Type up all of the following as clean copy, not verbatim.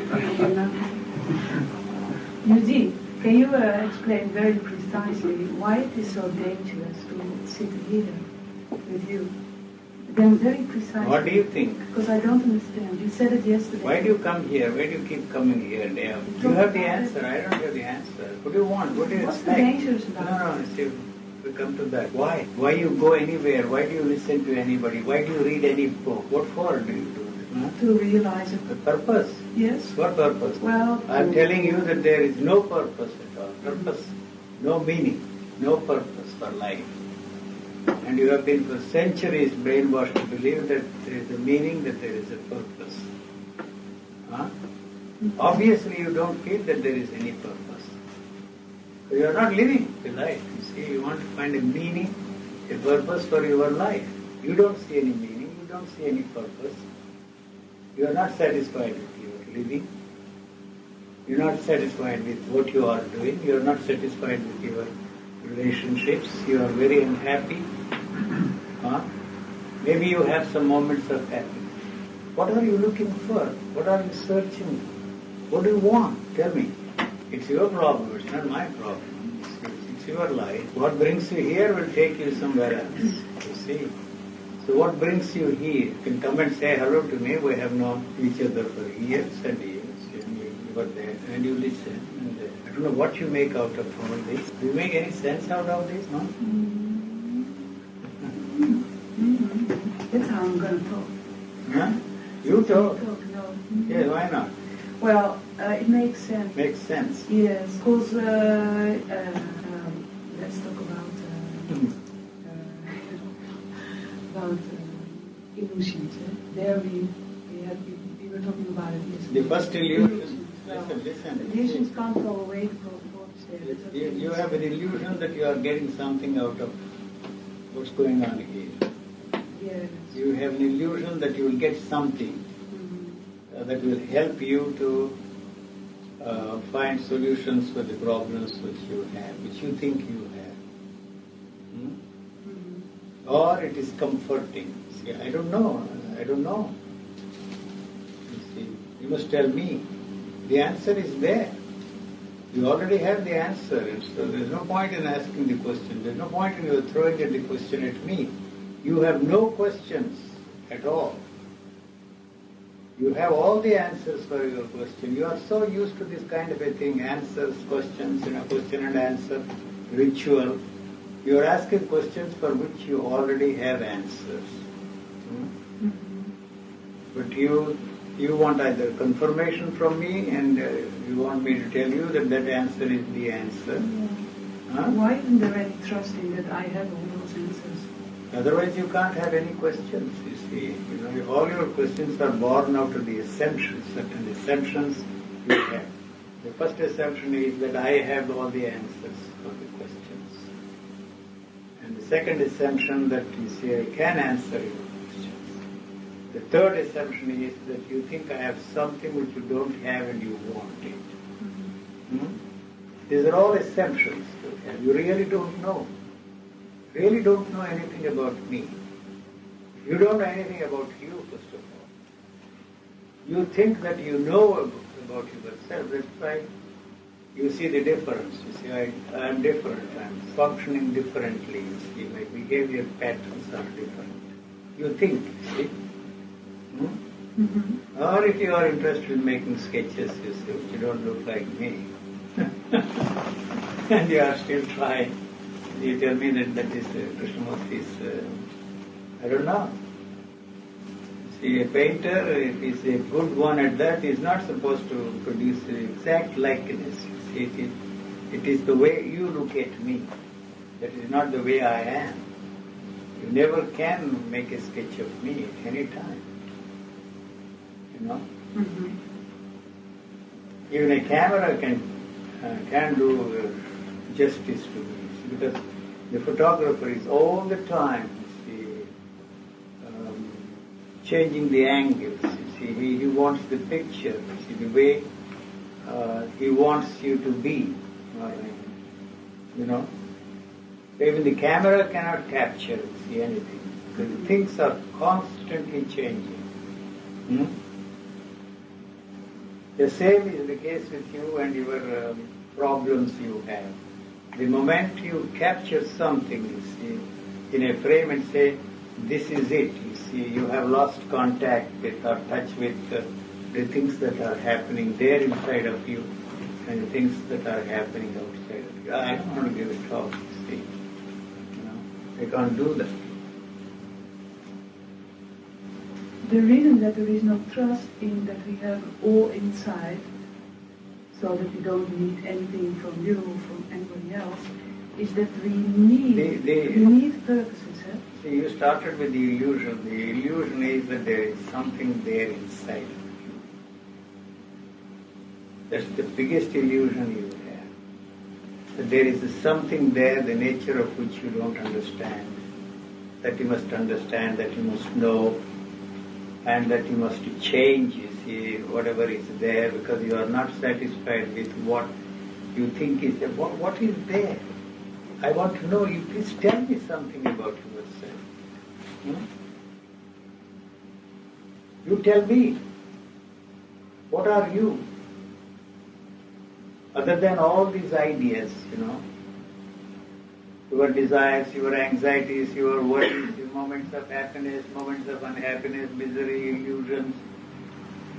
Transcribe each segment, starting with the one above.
You know? Eugene, can you explain very precisely why it is so dangerous to sit here with you? Then very precisely. What do you think? Because I don't understand. You said it yesterday. Why do you come here? Why do you keep coming here? You have the answer. I don't have the answer. What do you want? What do you What's expect? the dangers about No, see, we come to that. Why? Why you go anywhere? Why do you listen to anybody? Why do you read any book? What for do you do it? Huh? To realize it. The purpose? Yes. What purpose? Well, I'm telling you that there is no purpose at all. Purpose, no meaning, no purpose for life. And you have been for centuries brainwashed to believe that there is a meaning, that there is a purpose. Huh? Obviously you don't feel that there is any purpose. You are not living the life. You see, you want to find a meaning, a purpose for your life. You don't see any meaning, you don't see any purpose. You are not satisfied with your living. You are not satisfied with what you are doing. You are not satisfied with your relationships. You are very unhappy. Huh? Maybe you have some moments of happiness. What are you looking for? What are you searching for? What do you want? Tell me. It's your problem. It's not my problem. It's your life. What brings you here will take you somewhere else. You see. So what brings you here? You can come and say hello to me. We have known each other for years and years. And you were there and you listen. And I don't know what you make out of all this. Do you make any sense out of this? No? That's how I'm going to talk. Huh? You talk? No. Yes, why not? Well, it makes sense. Makes sense. Yes, because let's talk about illusions. There we were talking about it yesterday. The first illusion. Illusions. Listen. Illusions can't go away from what's there. You have an illusion that you are getting something out of what's going on here. Yes. You have an illusion that you will get something that will help you to find solutions for the problems which you have, which you think you have. Or it is comforting. See, I don't know. You see, you must tell me. The answer is there. You already have the answer, and so there's no point in asking the question. There's no point in you throwing the question at me. You have no questions at all. You have all the answers for your question. You are so used to this kind of a thing, answers, questions, question and answer, ritual. You are asking questions for which you already have answers. But you want either confirmation from me and you want me to tell you that that answer is the answer. Yeah. Huh? Why isn't there any trust in that I have all those answers? Otherwise you can't have any questions, you see. All your questions are born out of the assumptions, certain assumptions you have. The first assumption is that I have all the answers for the questions. And the second assumption that you see I can answer your questions. The third assumption is that you think I have something which you don't have and you want it. These are all assumptions you have. You really don't know. Really don't know anything about me. You don't know anything about you, first of all. You think that you know about yourself. That's why you see the difference. You see, I am different. I am functioning differently. You see, my behavior patterns are different. You think, see? Or if you are interested in making sketches, you see, which you don't look like me. And you are still trying. You tell me that is Krishnamurti's, I don't know. See, a painter, if he's a good one at that, is not supposed to produce exact likeness. See, it is the way you look at me. That is not the way I am. You never can make a sketch of me at any time. Even a camera can do justice to me. Because the photographer is all the time changing the angles. You see, he wants the picture, see, the way he wants you to be. Even the camera cannot capture, see, anything. Because things are constantly changing. The same is the case with you and your problems you have. The moment you capture something, you see, in a frame and say, this is it, you see, you have lost contact with or touch with the things that are happening there inside of you and the things that are happening outside of you. I don't want to give a talk, you see. I can't do that. The reason that there is no trust in that we have all inside, so that we don't need anything from you or from anybody else, is that we need purposes. See, you started with the illusion. The illusion is that there is something there inside of you. That's the biggest illusion you have. That there is something there, the nature of which you don't understand, that you must understand, that you must know, and that you must change, you see, whatever is there, because you are not satisfied with what you think is there. What is there? I want to know. You please tell me something about yourself. You tell me. What are you? Other than all these ideas, your desires, your anxieties, your worries, your moments of happiness, moments of unhappiness, misery, illusions,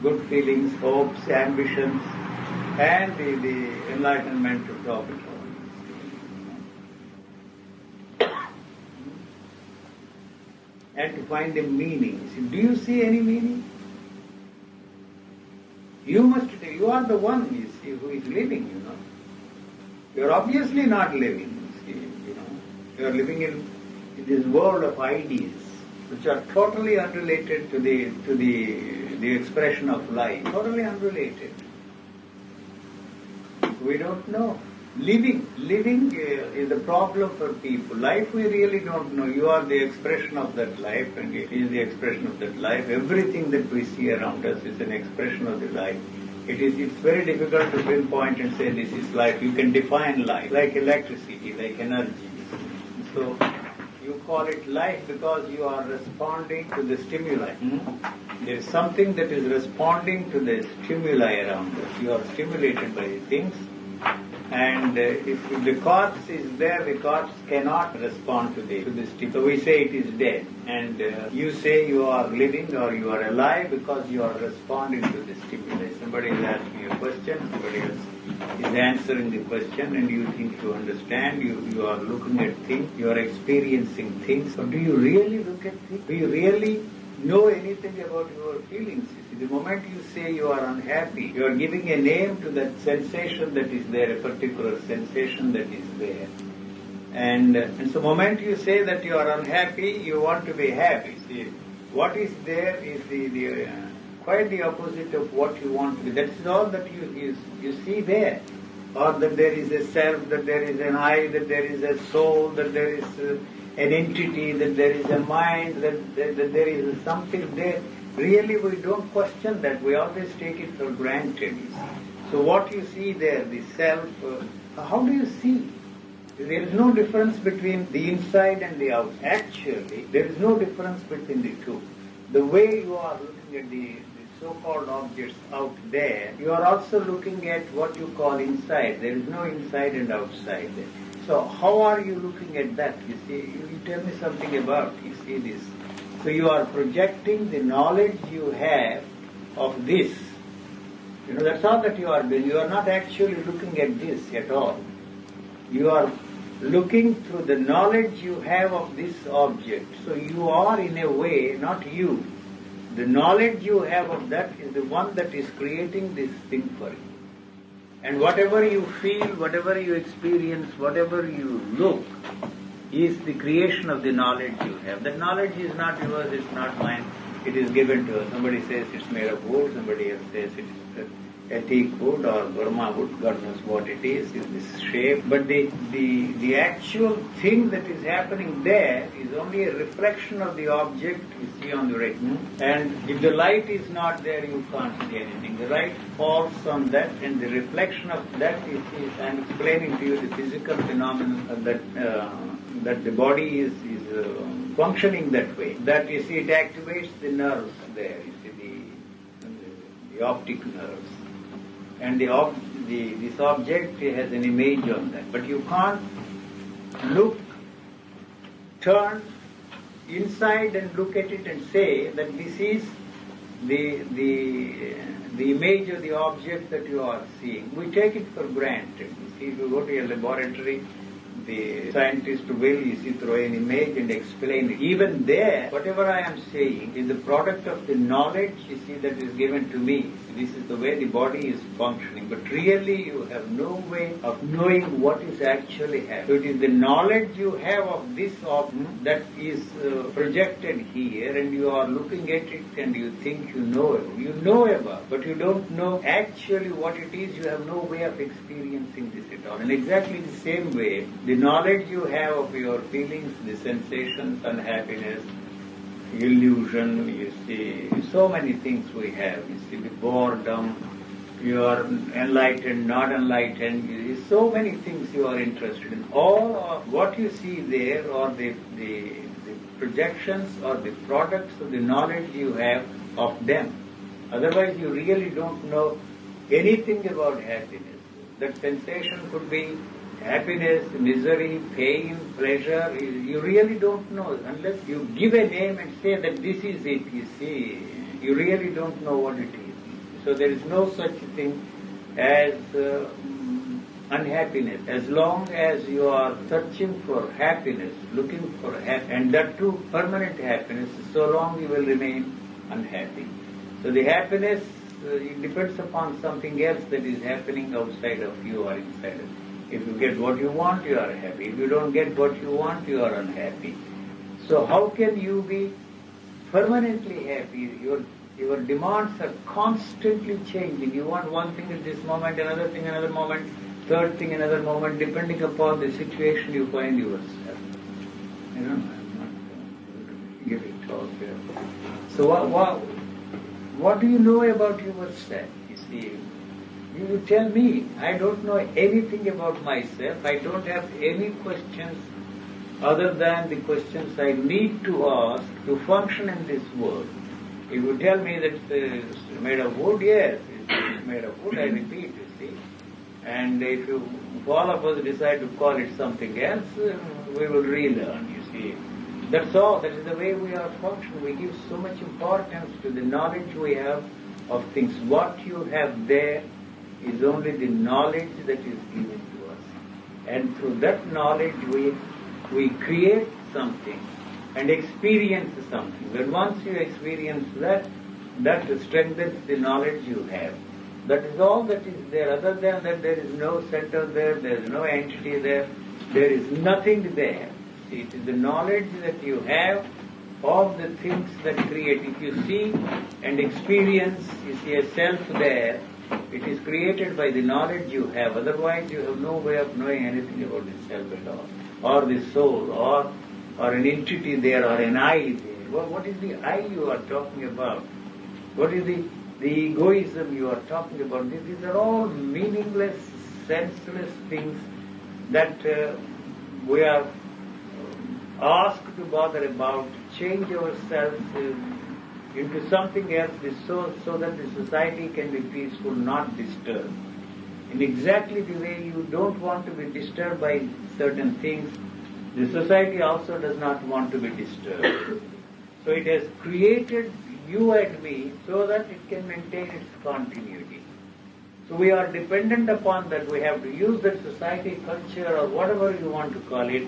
good feelings, hopes, ambitions, and the enlightenment to top it all. And to find a meaning. See, do you see any meaning? You are the one, you see, who is living, You are obviously not living, you see, You are living in this world of ideas, which are totally unrelated to the expression of life. Totally unrelated. We don't know. Living is a problem for people. Life we really don't know. You are the expression of that life, and it is the expression of that life. Everything that we see around us is an expression of the life. It's very difficult to pinpoint and say this is life. You can define life like electricity, like energy. So you call it life because you are responding to the stimuli. There is something that is responding to the stimuli around us. You are stimulated by things. And if the corpse is there, the corpse cannot respond to the stimulus. So we say it is dead. And you say you are living or you are alive because you are responding to the stimulus. Somebody is asking you a question, somebody else is answering the question, and you think you understand, you are looking at things, you are experiencing things. So do you really look at things? Do you really know anything about your feelings? The moment you say you are unhappy, you are giving a name to that sensation that is there, a particular sensation that is there. And so the moment you say that you are unhappy, you want to be happy. See, what is there is quite the opposite of what you want to be. That is all that you see there. Or that there is a self, that there is an I, that there is a soul, that there is an entity, that there is a mind, that there is something there. Really, we don't question that. We always take it for granted. So what you see there, the self, how do you see? There is no difference between the inside and the outside. Actually, there is no difference between the two. The way you are looking at the so-called objects out there, you are also looking at what you call inside. There is no inside and outside there. So how are you looking at that? You see, you tell me something about, you see this. So you are projecting the knowledge you have of this. That's all that you are doing. You are not actually looking at this at all. You are looking through the knowledge you have of this object. So you are in a way, not you. The knowledge you have of that is the one that is creating this thing for you. And whatever you feel, whatever you experience, whatever you look, is the creation of the knowledge you have. That knowledge is not yours, it's not mine. It is given to us. Somebody says it's made of wood, somebody else says it is teak wood or Burma wood, God knows what it is this shape. But the actual thing that is happening there is only a reflection of the object you see on the right. And if the light is not there, you can't see anything. The light falls on that, and the reflection of that is I'm explaining to you the physical phenomenon that the body is functioning that way. That you see, it activates the nerves there. You see the optic nerves. and this object has an image on that. But you can't turn inside and look at it and say that this is the image of the object that you are seeing. We take it for granted. You see, if you go to a laboratory, the scientist will, throw an image and explain it. Even there, whatever I am saying is the product of the knowledge, that is given to me. This is the way the body is functioning. But really, you have no way of knowing what is actually happening. So it is the knowledge you have of this object that is projected here, and you are looking at it and you think you know it. You know about, but you don't know actually what it is. You have no way of experiencing this at all. And exactly the same way, the knowledge you have of your feelings, the sensations, unhappiness, illusion, you see, so many things we have. You see, the boredom, you are enlightened, not enlightened, you see, so many things you are interested in. All of what you see there are the projections or the products of the knowledge you have of them. Otherwise, you really don't know anything about happiness. That sensation could be happiness, misery, pain, pleasure. You really don't know unless you give a name and say that this is it. You see, you really don't know what it is. So there is no such thing as unhappiness. As long as you are searching for happiness, looking for happiness, and that too permanent happiness, so long you will remain unhappy. So the happiness it depends upon something else that is happening outside of you or inside of you. If you get what you want, you are happy. If you don't get what you want, you are unhappy. So how can you be permanently happy? Your demands are constantly changing. You want one thing at this moment, another thing another moment, third thing another moment, depending upon the situation you find yourself. I'm not give it all here. So what do you know about yourself? You see, you tell me, I don't know anything about myself. I don't have any questions other than the questions I need to ask to function in this world. If you tell me that it's made of wood, yes, it's made of wood, I repeat, you see. And if all of us decide to call it something else, we will relearn, you see. That's all. That is the way we are functioning. We give so much importance to the knowledge we have of things. What you have there is only the knowledge that is given to us. And through that knowledge we create something and experience something. When once you experience that strengthens the knowledge you have. That is all that is there. Other than that, there is no center there, there is no entity there, there is nothing there. See, it is the knowledge that you have of the things that create. If you see and experience, you see a self there, it is created by the knowledge you have. Otherwise, you have no way of knowing anything about the self at all, or the soul, or an entity there, or an I there. What is the I you are talking about? What is the egoism you are talking about? These are all meaningless, senseless things that we are asked to bother about, change ourselves into something else so that the society can be peaceful, not disturbed. In exactly the way you don't want to be disturbed by certain things, the society also does not want to be disturbed. So it has created you and me so that it can maintain its continuity. So we are dependent upon that. We have to use that society, culture, or whatever you want to call it,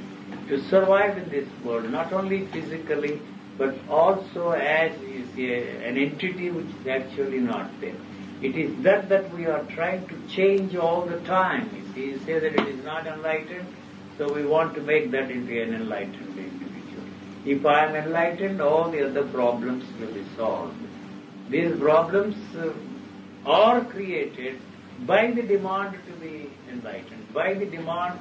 to survive in this world, not only physically, but also as an entity which is actually not there. It is that we are trying to change all the time. You say that it is not enlightened, so we want to make that into an enlightened individual. If I am enlightened, all the other problems will be solved. These problems are created by the demand to be enlightened, by the demand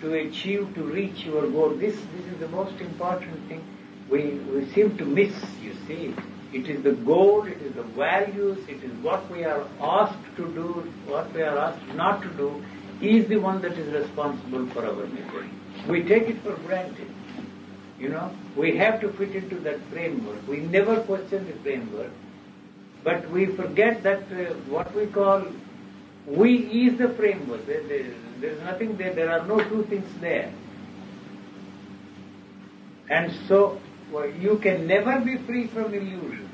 to achieve, to reach your goal. This is the most important thing we seem to miss, you see. It is the goal, it is the values, it is what we are asked to do, what we are asked not to do, is the one that is responsible for our misery. We take it for granted. We have to fit into that framework. We never question the framework, but we forget that what we call We is the framework. There's nothing there. There are no two things there. And so you can never be free from illusion.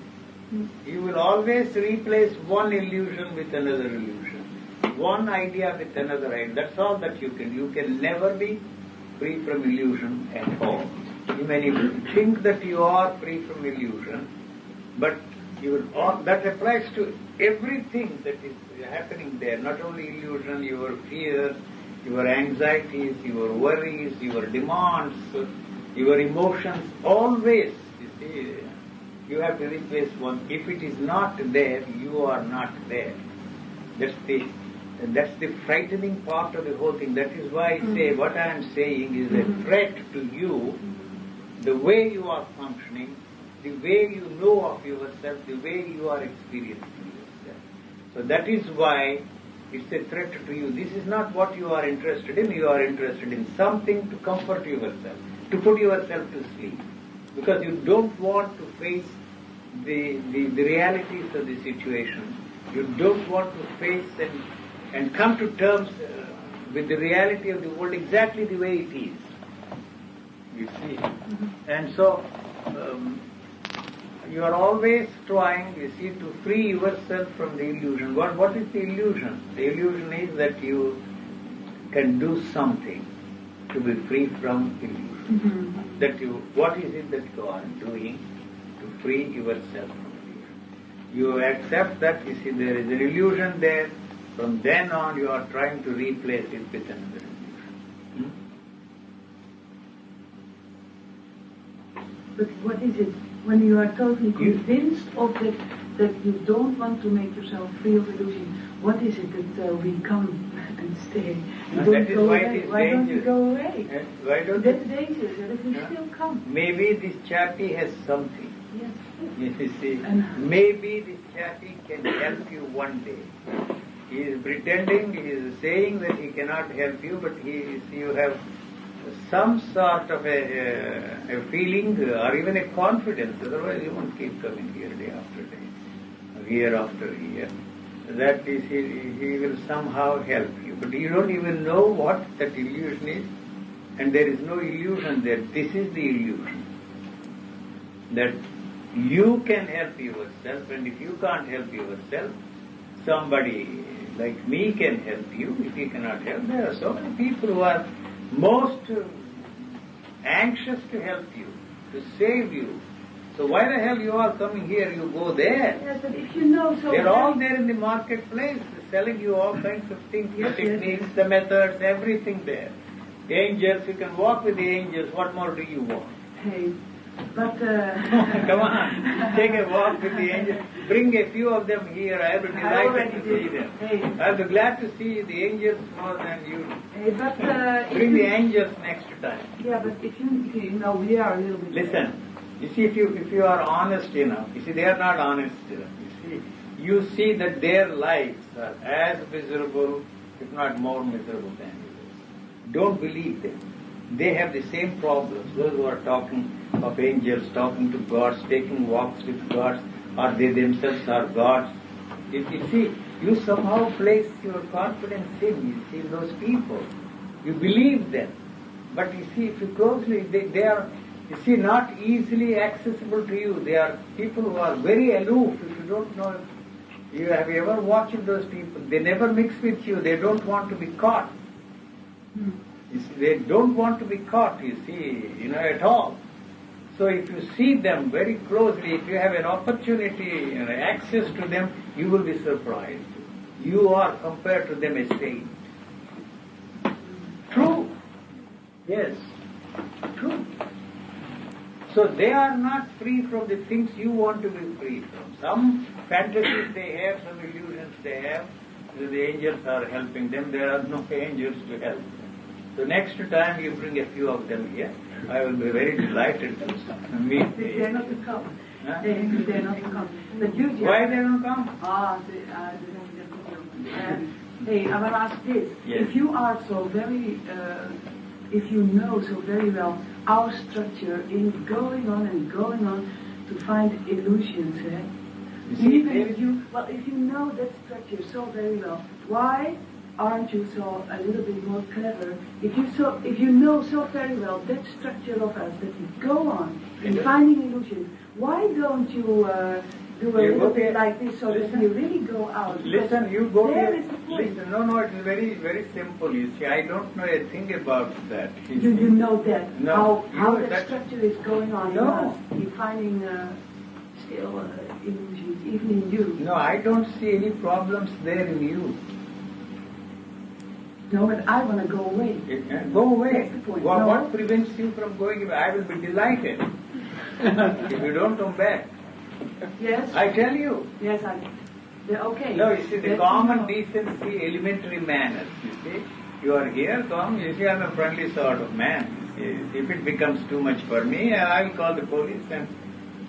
You will always replace one illusion with another illusion, one idea with another idea. That's all that you can. You can never be free from illusion at all. You may think that you are free from illusion, but that applies to everything that is happening there, not only illusion, your fears, your anxieties, your worries, your demands, your emotions, always, you see, you have to replace one. If it is not there, you are not there. That's the frightening part of the whole thing. That is why I say what I am saying is a threat to you, the way you are functioning, the way you know of yourself, the way you are experiencing yourself. So that is why it's a threat to you. This is not what you are interested in. You are interested in something to comfort yourself, to put yourself to sleep. Because you don't want to face the realities of the situation. You don't want to face and come to terms with the reality of the world exactly the way it is. You see? And so you are always trying, you see, to free yourself from the illusion. What is the illusion? The illusion is that you can do something to be free from illusion. What is it that you are doing to free yourself from illusion? You accept that, you see, there is an illusion there. From then on, you are trying to replace it with another illusion. But what is it? When you are totally convinced of that you don't want to make yourself free of illusion, what is it that we come and stay? That is why it is Why dangerous. don't you go away? Why don't That's dangerous, and it will still come. Maybe this chappy has something. Yes. You see, maybe this chappy can help you one day. He is pretending, he is saying that he cannot help you, but you have some sort of a feeling or even a confidence, otherwise you won't keep coming here day after day, year after year. That is, he will somehow help you. But you don't even know what that illusion is, and there is no illusion there. This is the illusion. That you can help yourself, and if you can't help yourself, somebody like me can help you. If you cannot help, there are so many people who are most anxious to help you, to save you. So why the hell you are coming here? You go there. Yes, but if you know so... They're all there in the marketplace, selling you all kinds of things, the techniques, the methods, everything there. The angels, you can walk with the angels. What more do you want? Hey, but... Come on, take a walk with the angels. Bring a few of them here. I will be delighted to see them. Hey. I'll be glad to see the angels more than you. Hey, but... Bring the angels next time. Yeah, but if you know, we are a little bit... Listen, you see, if you are honest enough, you see, they are not honest enough. You see that their lives are as miserable, if not more miserable than yours. Don't believe them. They have the same problems. Those who are talking of angels, talking to gods, taking walks with gods, or they themselves are gods. You see, you somehow place your confidence in those people. You believe them. But you see, if you closely, they are, you see, not easily accessible to you. They are people who are very aloof. If you don't know, have you ever watched those people? They never mix with you. They don't want to be caught. You see, they don't want to be caught, you see, at all. So if you see them very closely, if you have an opportunity and access to them, you will be surprised. You are compared to them a saint. True. Yes. True. So they are not free from the things you want to be free from. Some fantasies they have, some illusions they have. The angels are helping them. There are no angels to help them. So next time you bring a few of them here, I will be very delighted to meet them. They're not to come. Huh? They're not to come. But you just... Why they don't come? Hey, I will ask this. Yes. If you are so very, if you know so very well our structure in going on and going on to find illusions, You see, Even there if you know that structure so very well, why aren't you so a little bit more clever? If you know so very well that structure of us that we go on in finding illusions, why don't you do a little bit like this so that you really go out? Listen, you go there there. is the point. Listen, no, it is very, very simple. You see, I don't know a thing about that. You know that No, how you- that structure is going on No. in us, in finding still illusions, even in you. No, I don't see any problems there in you. No, but I want to go away. Go away. That's the point. What, No. what prevents you from going away? I will be delighted if you don't come back. Yes. I tell you. Yes, okay. No, you see, the Let common me know. decency, elementary manners, you see. You are here, come, you see, I'm a friendly sort of man. You see, if it becomes too much for me, I will call the police and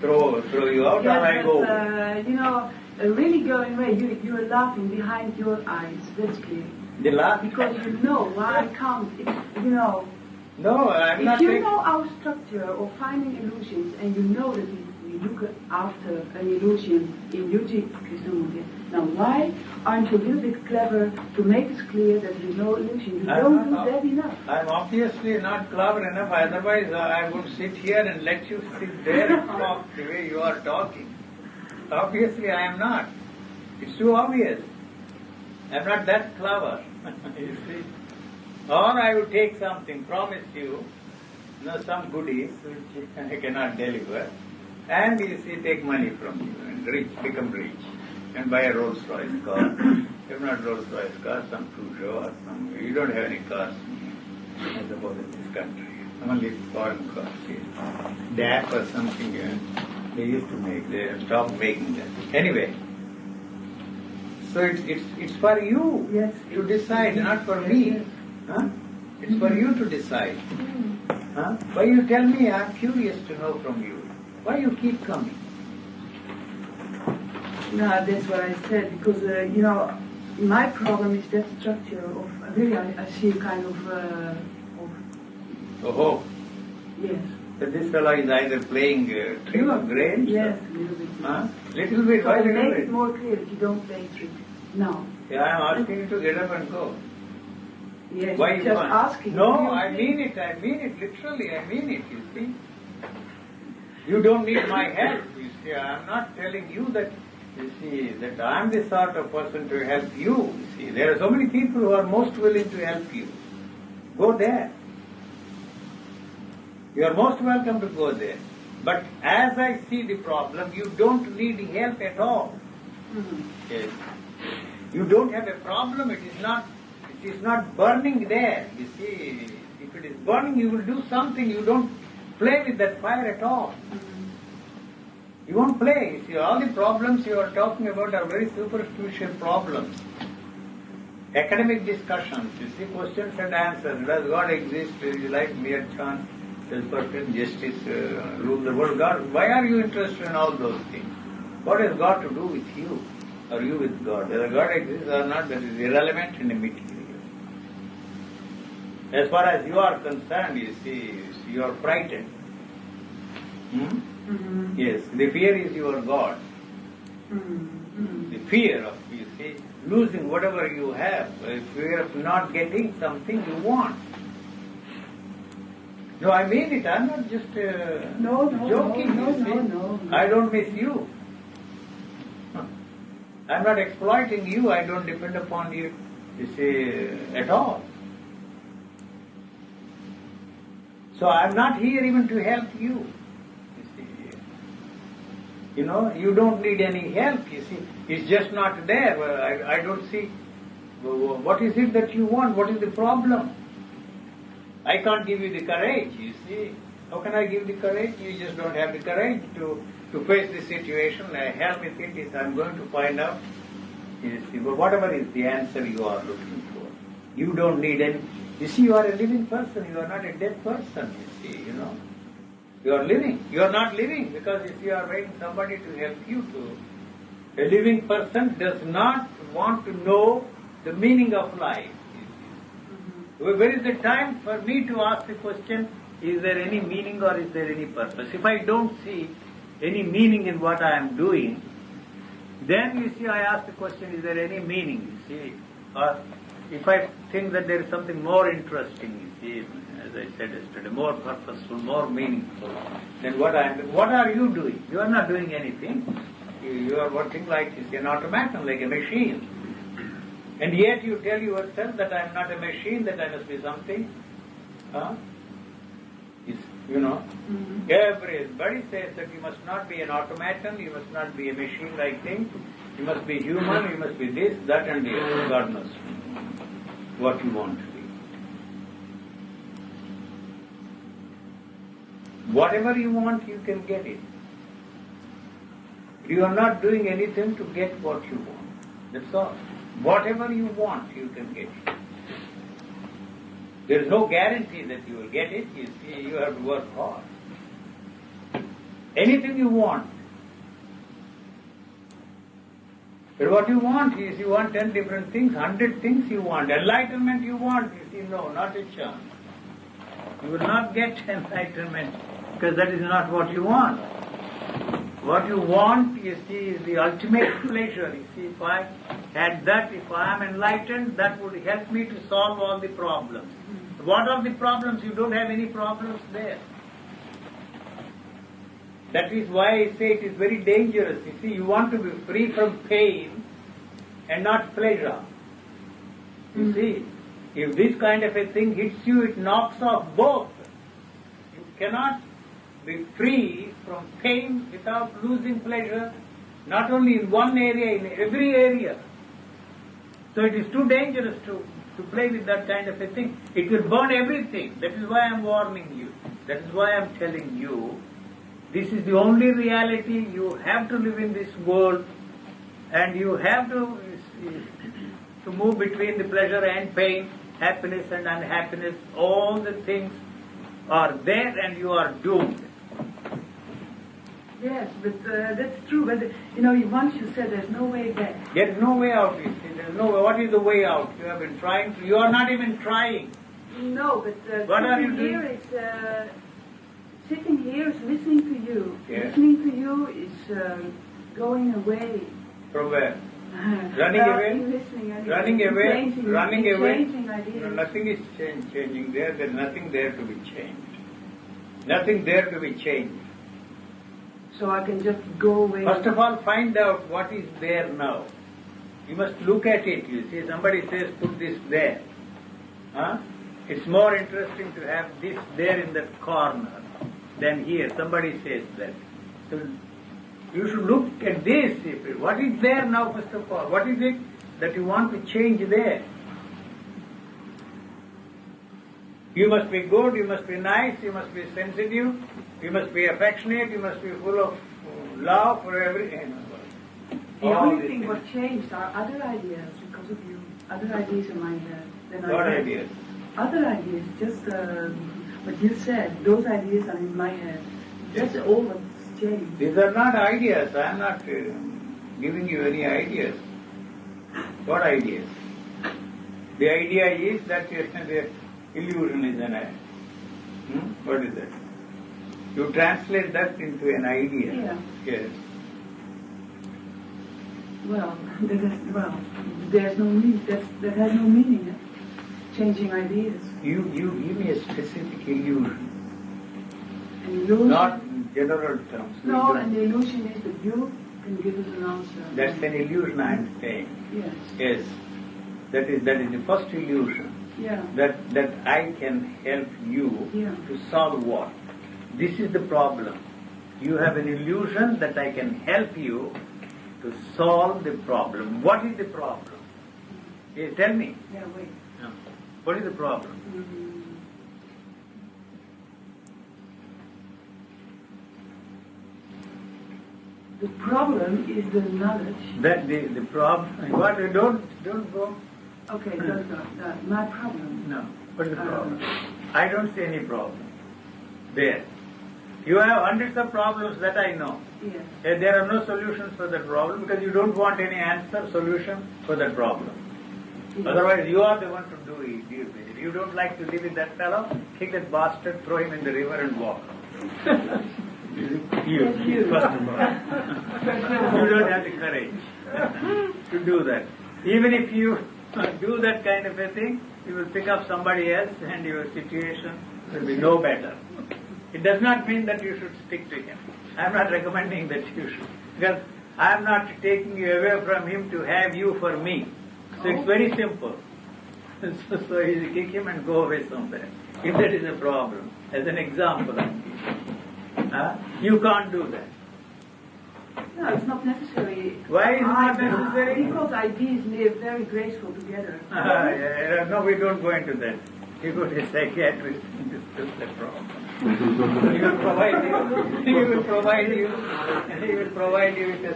throw you out, or I Yes, go. but, really going away, you are laughing behind your eyes, that's clear. The last... Because you know why I can't, No, I'm not if you saying... know our structure of finding illusions, and you know that we look after an illusion in Yuji Krishnamurti, now why aren't you a little bit clever to make it clear that there is no illusion? You don't do that enough. I'm obviously not clever enough, otherwise I would sit here and let you sit there and talk the way you are talking. Obviously I am not. It's too obvious. I'm not that clever. You see. Or I would take something, promise you, some goodies which I cannot deliver, and you see, take money from you and become rich, and buy a Rolls Royce car. If not Rolls Royce car, some Peugeot or some. You don't have any cars, I suppose, in this country. Only foreign cars here. DAP or something they used to make. They have stopped making that. Anyway. So it's for you to decide, not for me. Huh? It's for you to decide. Huh? Why you tell me? I'm curious to know from you. Why you keep coming? No, that's what I said, because, my problem is that structure of, really, I see a kind of Oh, yes. so this fellow is either playing trick of grains? Yes, a little bit. Huh? Little bit, So why to little make bit? it more clear that you don't play trick. No. Yeah, I'm asking you to get up and go. Yes, Why you just can't? asking. No, I mean it, literally, I mean it, you see. You don't need my help, you see. I'm not telling you that, you see, that I'm the sort of person to help you, you see. There are so many people who are most willing to help you. Go there. You are most welcome to go there. But as I see the problem, you don't need help at all. Yes. You don't have a problem, it is not burning there. You see, if it is burning, you will do something. You don't play with that fire at all. You won't play. You see, all the problems you are talking about are very superficial problems. Academic discussions, you see, questions and answers. Does God exist? Is like mere chance? Does perfect justice rule the world? God, why are you interested in all those things? What has God to do with you? Or you with God? Whether God exists or not, that is irrelevant and immaterial. As far as you are concerned, you see, you are frightened. Yes, the fear is your God. The fear of, you see, losing whatever you have, the fear of not getting something you want. No, I mean it. I'm not just joking. No. I don't miss you. I'm not exploiting you. I don't depend upon you see, at all. So I'm not here even to help you. You know, you don't need any help. You see, it's just not there. I don't see. What is it that you want? What is the problem? I can't give you the courage, you see. How can I give the courage? You just don't have the courage to face the situation. Help with it is I'm going to find out. You see, but whatever is the answer you are looking for. You don't need any. You see, you are a living person. You are not a dead person, you see, you know. You are living. You are not living because if you are waiting somebody to help you to. A living person does not want to know the meaning of life. Where is the time for me to ask the question, is there any meaning or is there any purpose? If I don't see any meaning in what I am doing, Then you see, I ask the question, is there any meaning? You see, or if I think that there is something more interesting, you see, as I said yesterday, more purposeful, more meaningful, then what are you doing? You are not doing anything. You are working like an automaton, like a machine. And yet you tell yourself that I am not a machine, that I must be something. Huh? Everybody says that you must not be an automaton, you must not be a machine-like thing, you must be human, you must be this, that and this. God knows what you want to be. Whatever you want, you can get it. You are not doing anything to get what you want. That's all. Whatever you want, you can get it. There is no guarantee that you will get it. You see, you have to work hard. Anything you want. But what you want is, you want 10 different things, 100 things you want. Enlightenment you want. You see, no, not a chance. You will not get enlightenment because that is not what you want. What you want, you see, is the ultimate pleasure. You see, if I had that, if I am enlightened, that would help me to solve all the problems. What are the problems? You don't have any problems there. That is why I say it is very dangerous. You see, you want to be free from pain and not pleasure. You see, if this kind of a thing hits you, it knocks off both. You cannot be free from pain without losing pleasure, not only in one area, in every area. So it is too dangerous to play with that kind of a thing. It will burn everything. That is why I am warning you. That is why I am telling you, this is the only reality. You have to live in this world, and you have to move between the pleasure and pain, happiness and unhappiness. All the things are there and you are doomed. Yes, but that's true. But once you said there's no way back. There is no way out. You see, there is no way. What is the way out? You have been trying to. You are not even trying. No, but what are you doing? Sitting here is listening to you. Yes. Listening to you is going away. From where? Running away? Listening, running away? Changing, running away? Changing ideas. No, nothing is changing there. There is nothing there to be changed. Nothing there to be changed. So I can just go away. First of all, find out what is there now. You must look at it. You see, somebody says, put this there. Huh? It's more interesting to have this there in that corner than here. Somebody says that. So you should look at this. What is there now, first of all? What is it that you want to change there? You must be good, you must be nice, you must be sensitive, you must be affectionate, you must be full of love for everything. The only thing what changed are other ideas because of you. Other ideas in my head. What ideas? Other ideas, just what you said. Those ideas are in my head. That's all what's changed. These are not ideas. I am not giving you any ideas. What ideas? The idea is that the illusion is an idea. What is that? You translate that into an idea. Yeah. Yes. Well, there's no meaning. That has no meaning. Changing ideas. You give me a specific illusion. An illusion. Not general terms. No, and the illusion is that you can give us an answer. That's an illusion I am saying. Yes. Yes. That is the first illusion. Yeah. That I can help you to solve what? This is the problem. You have an illusion that I can help you to solve the problem. What is the problem? Yes, tell me. Yeah, wait. No. What is the problem? The problem is the knowledge. That the problem. What? Don't go. Okay, don't go. My problem. No. What is the problem? I don't see any problem. There. You have hundreds of problems that I know. Yes. And there are no solutions for that problem because you don't want any answer, solution for that problem. Yes. Otherwise, you are the one to deal with it. If you don't like to live with that fellow, kick that bastard, throw him in the river and walk. You, first of all. You don't have the courage to do that. Even if you do that kind of a thing, you will pick up somebody else and your situation will be no better. It does not mean that you should stick to him. I am not recommending that you should. Because I am not taking you away from him to have you for me. So it's very simple. So you kick him and go away somewhere. If that is a problem. As an example, you can't do that. No, it's not necessary. Why is it not necessary? Because ideas live very graceful together. No, we don't go into that. You go to a psychiatrist and discuss the problem. He will provide you with a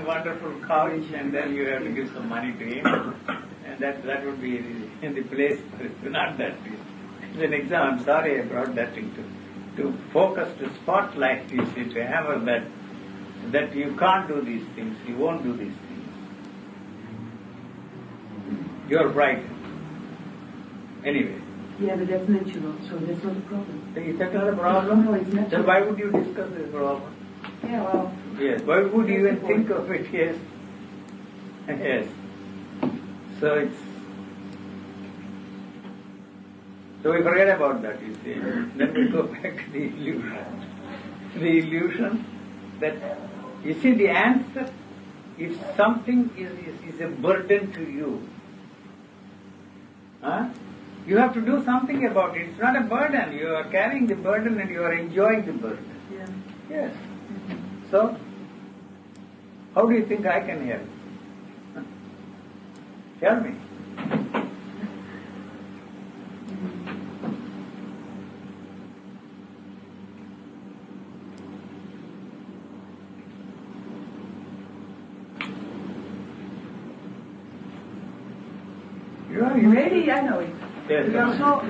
wonderful couch, and then you have to give some money to him. And that would be in the place, not that. It's an example. I'm sorry I brought that into to focus, to spotlight, you see, to hammer that you can't do these things, you won't do these things. You're right. Anyway. Yeah, but that's natural, so that's not a problem. Is that not a problem? No, it's natural. Then why would you discuss this problem? Yeah, well... Yes, why would you even think of it? Yes. Yes. So we forget about that, you see. Then we go back to the illusion. The illusion that, you see, the answer, if something is a burden to you, you have to do something about it. It's not a burden. You are carrying the burden and you are enjoying the burden. Yeah. Yes. So, how do you think I can help? Tell me. Maybe I know it. Yes.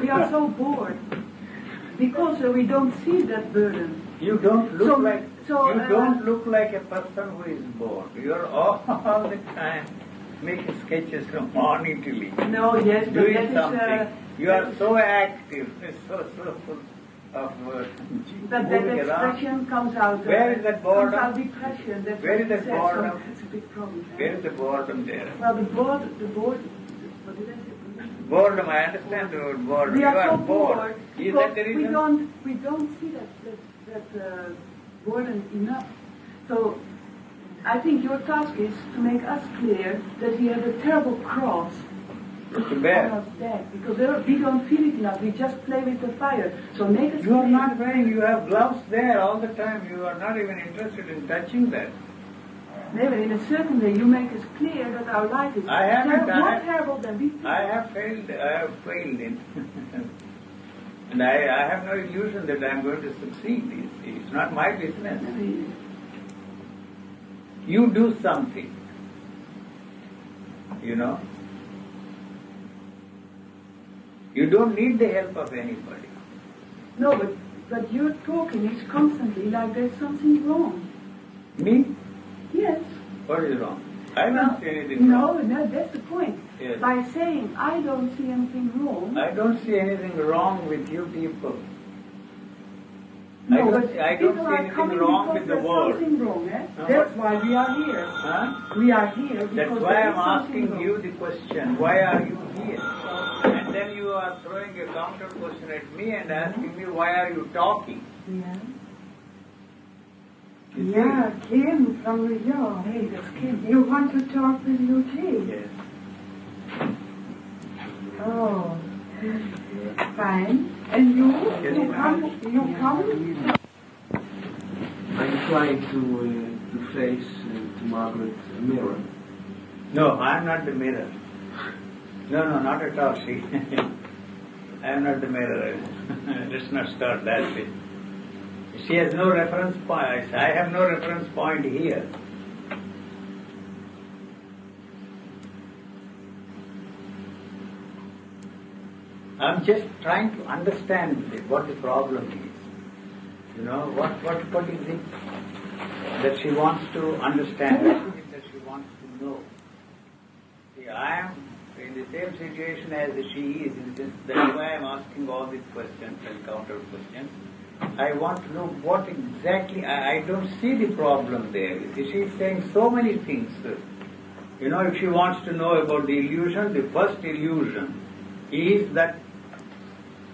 We are so bored because we don't see that burden. You don't look don't look like a person who is bored. You are all the time making sketches from morning till evening. No, yes, but doing that something. Is, you are so active, so full of but that expression comes out. Where is that boredom? Comes out depression. That's where is that boredom? So it's a big problem. Where is the boredom there? Well, the bored. What did I say? Boredom, I understand the word boredom. We are you are so bored. Is that the reason? We don't see that boredom enough. So I think your task is to make us clear that we have a terrible cross on our back because we don't feel it enough. We just play with the fire. So make us. You are not wearing. You have gloves there all the time. You are not even interested in touching that. Never, in a certain way, you make us clear that our life is more terrible than we think. I have failed in and I have no illusion that I am going to succeed. It's not my business. You do something, you know. You don't need the help of anybody. No, but your talking is constantly like there's something wrong. Me? Yes. What is wrong? I don't see anything wrong. No, that's the point. Yes. By saying I don't see anything wrong. I don't see anything wrong with you people. No, I don't see anything wrong with the world. Something wrong, eh? No, that's why we are here. Huh? We are here because that's why I'm asking you the question. Why are you here? And then you are throwing a counter question at me and asking me why are you talking? Yeah. Yeah, Kim from New York. Hey, that's Kim. You want to talk with Eugene? Yes. Oh, fine. And you come? I'm trying to face to Margaret a mirror. No, I'm not the mirror. No, not at all. See, I am not the mirror. Let's not start that way. She has no reference point. I have no reference point here. I'm just trying to understand what the problem is. You know, what is it that she wants to understand? What is it that she wants to know? See, I am in the same situation as she is. That's why I'm asking all these questions and counter questions. I want to know what exactly, I don't see the problem there. You see, she's saying so many things. You know, if she wants to know about the illusion, the first illusion is that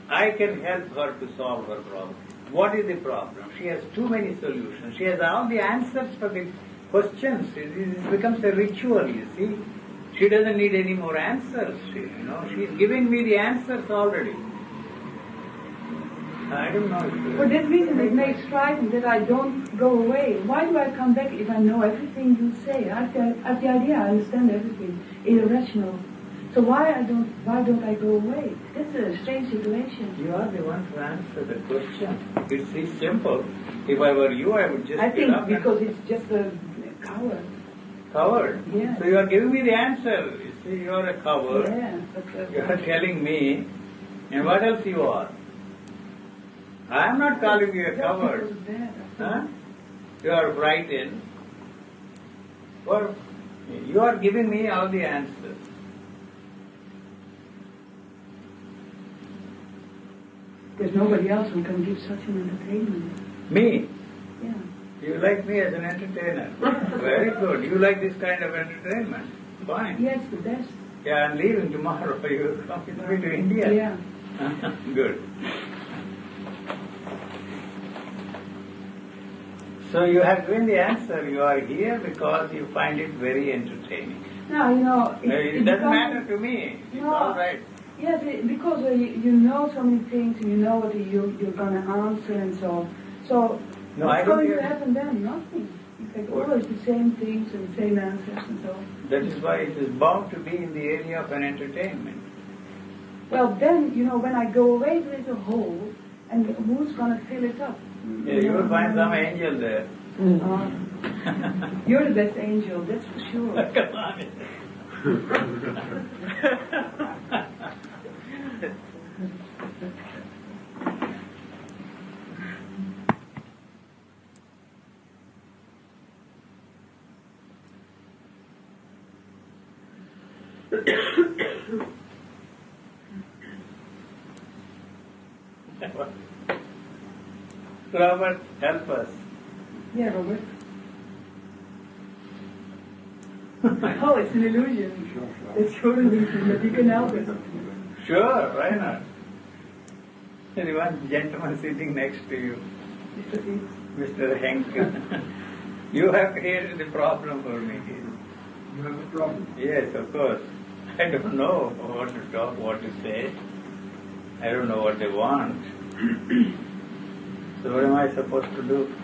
I can help her to solve her problem. What is the problem? She has too many solutions. She has all the answers for the questions. It becomes a ritual, you see. She doesn't need any more answers. She's giving me the answers already. I don't know. For that reason it makes striking that I don't go away. Why do I come back if I know everything you say? I have the idea, I understand everything. Irrational. So why don't I go away? That's a strange situation. You are the one to answer the question. It's simple. If I were you, I would just I think because it's just a coward. Coward? Yeah. So you are giving me the answer. You see, you are a coward. Yeah. You are telling me. And what else you are? I am not calling you a coward. Huh? You are frightened. Or you are giving me all the answers. There's nobody else who can give such an entertainment. Me? Yeah. You like me as an entertainer. Very good. You like this kind of entertainment. Fine. Yes, the best. Yeah, I'm leaving tomorrow. You come with me to India. Yeah. Good. So you have given the answer. You are here because you find it very entertaining. No, it doesn't matter to me. It's all right. Yes, because you know so many things, and you know what you're going to answer and so on. So No, what's I don't going hear. to happen then? Nothing. In fact, always the same things and the same answers and so on. That is why it is bound to be in the area of an entertainment. Well, then, when I go away, there is a hole, and who's going to fill it up? Yeah, you will find some angel there. You're the best angel, that's for sure. Come on. Robert, help us. Yeah, Robert. Oh, it's an illusion. It's your illusion, but you can help it. Sure, why not? There is one gentleman sitting next to you, Mr. Henk. You have created the problem for me. You have a problem? Yes, of course. I don't know what to talk, what to say. I don't know what they want. So what am I supposed to do?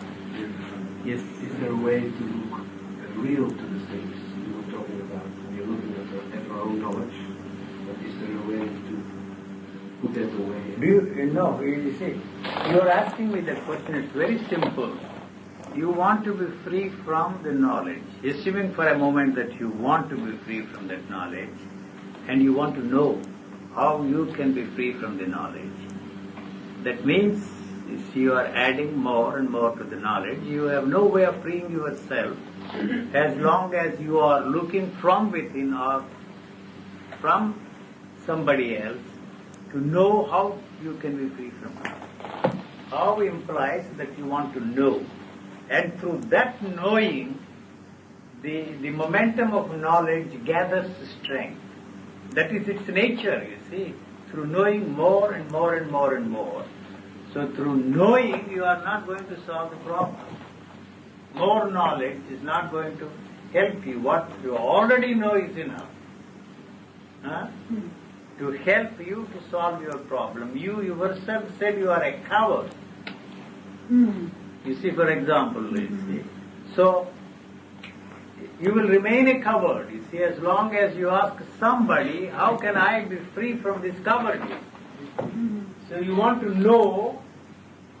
Yes. Is there a way to look real to the things you were talking about when you're looking at our own knowledge? But is there a way to put that away? Do you know, you see, you are asking me that question, it's very simple. You want to be free from the knowledge. Assuming for a moment that you want to be free from that knowledge, and you want to know how you can be free from the knowledge. That means if you are adding more and more to the knowledge, you have no way of freeing yourself as long as you are looking from within or from somebody else to know how you can be free from it. How implies that you want to know. And through that knowing, the momentum of knowledge gathers strength. That is its nature, you see. Through knowing more and more and more and more. So through knowing, you are not going to solve the problem. More knowledge is not going to help you. What you already know is enough. Huh? To help you to solve your problem. You yourself said you are a coward. You see, for example, you see. So, you will remain a coward, you see, as long as you ask somebody, how can I be free from this cowardice? So you want to know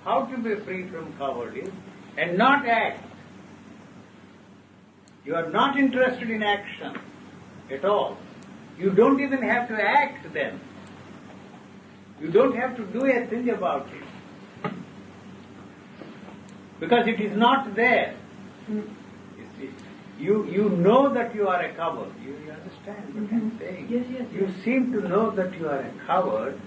how to be free from cowardice and not act. You are not interested in action at all. You don't even have to act then. You don't have to do a thing about it. Because it is not there. You see. You know that you are a coward. You understand what I'm saying? Yes, yes. You seem to know that you are a coward,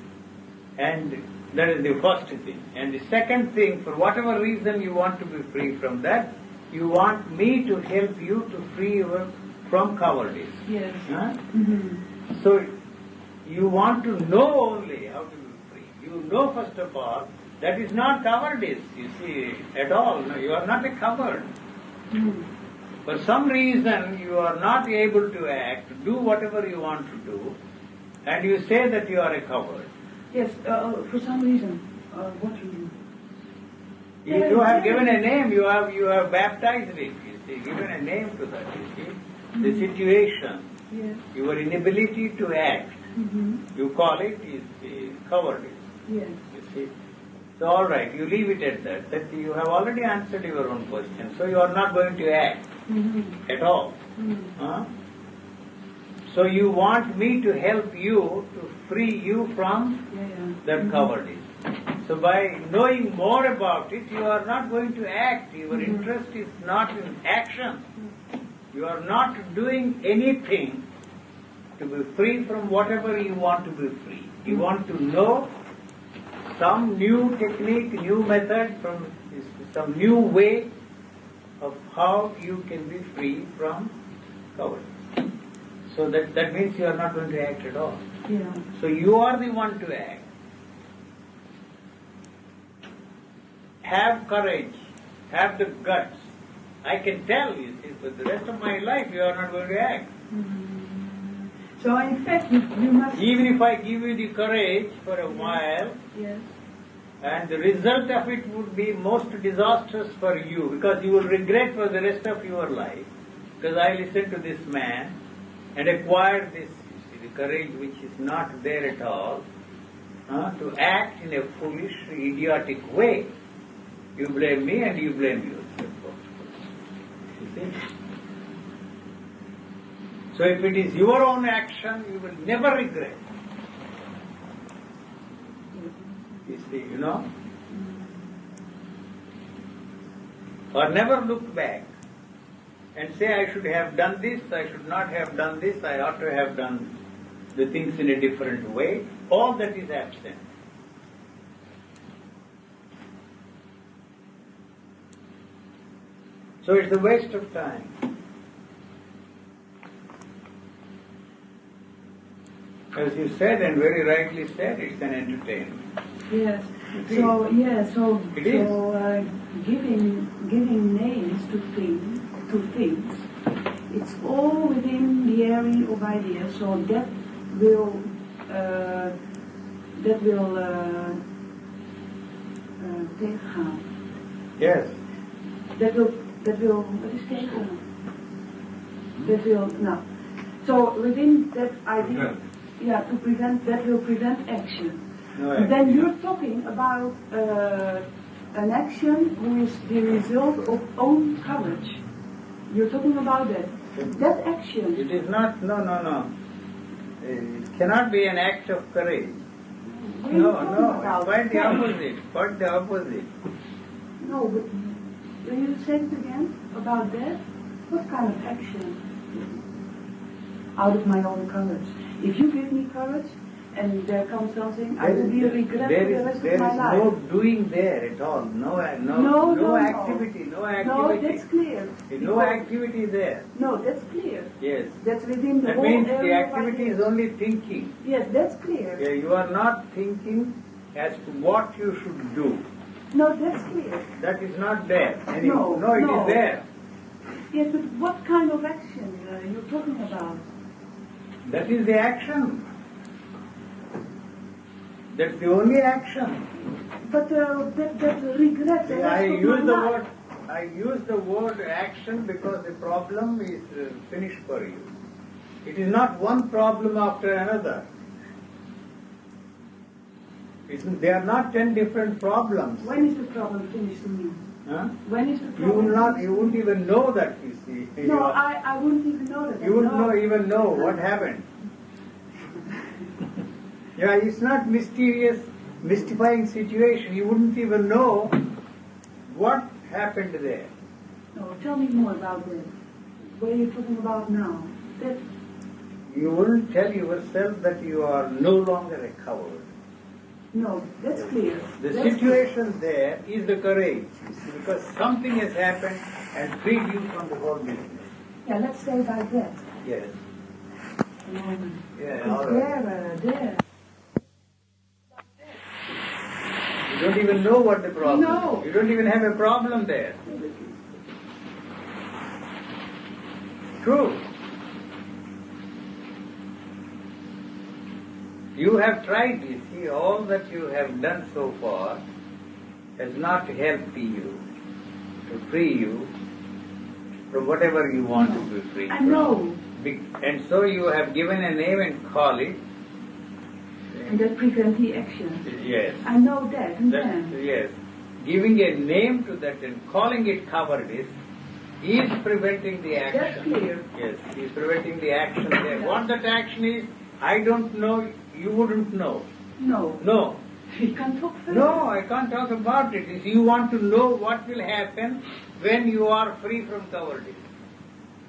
and That is the first thing. And the second thing, for whatever reason you want to be free from that, you want me to help you to free you from cowardice. Yes. Huh? Mm-hmm. So you want to know only how to be free. You know first of all that is not cowardice, you see, at all. No, you are not a coward. Mm. For some reason you are not able to act, do whatever you want to do, and you say that you are a coward. Yes, for some reason. What reason? You have given a name, you have baptized it, you see, given a name to that, you see. The situation, Yes. your inability to act, you call it is cowardice, Yes. you see. So all right, you leave it at that, that you have already answered your own question, so you are not going to act at all. Huh? So you want me to help you to free you from that cowardice. So by knowing more about it, you are not going to act. Your interest is not in action. You are not doing anything to be free from whatever you want to be free. You want to know some new technique, new method, from some new way of how you can be free from cowardice. So that means you are not going to act at all. Yeah. So you are the one to act. Have courage, have the guts. I can tell you, see, for the rest of my life you are not going to act. So in fact you must... Even if I give you the courage for a while, Yes. and the result of it would be most disastrous for you, because you will regret for the rest of your life, because I listened to this man and acquired this, you see, the courage which is not there at all, to act in a foolish, idiotic way. You blame me and you blame yourself. You see? So if it is your own action, you will never regret. You see, you know? Or never look back and say, I should have done this, I should not have done this, I ought to have done the things in a different way. All that is absent. So it's a waste of time. As you said, and very rightly said, it's an entertainment. Yes. It So is. yeah. So It is. Giving names to things, it's all within the area of ideas. So that will tegengaan. Yes. That will what is tegengaan? That will no. So within that idea, to prevent, that will prevent action. No But then action. you're talking about an action who is the result of own courage. You're talking about that. That action. It is not, no. It cannot be an act of courage. What are you No, talking no, about? quite the opposite. Quite the opposite. No, but will you say it again about that? What kind of action? Out of my own courage. If you give me courage and there comes something, I will be a regret for the rest of my life. There is no doing there at all. No activity. No activity. No, that's clear. No Because- activity there. No, that's clear. Yes. That's within the That whole means the area of activity is ideas. only thinking. Yes, that's clear. Yeah, you are not thinking as to what you should do. No, that's clear. That is not there. It No. is there. Yes, but what kind of action you're talking about? That is the action. That's the only action. But that regret. See, the I rest of use my the life. word. I use the word action because the problem is finished for you. It is not one problem after another. They are not 10 different problems. When is the problem finished to me? Huh? When is the You problem? will not. You won't even know that. You see. No, I wouldn't even know that. You wouldn't even know what happened. Yeah, it's not mysterious, mystifying situation. You wouldn't even know what happened there. No, tell me more about that. What are you talking about now? That You wouldn't tell yourself that you are no longer a coward. No, that's clear. The That's situation there is the courage, you see, because something has happened and freed you from the whole business. Yeah, let's say like that. Yes. A moment. Yeah, all It's right. there. You don't even know what the problem No. is. You don't even have a problem there. True. You have tried, you see, all that you have done so far has not helped you to free you from whatever you want to be free I from. know. And so you have given a name and call it. And that prevents the action. Yes. I know that, and then. Yes. Giving a name to that and calling it cowardice is preventing the action. That's clear. Yes, is preventing the action there. What that action is, I don't know, you wouldn't know. No. No. You can talk further. No, I can't talk about it. If you want to know what will happen when you are free from cowardice.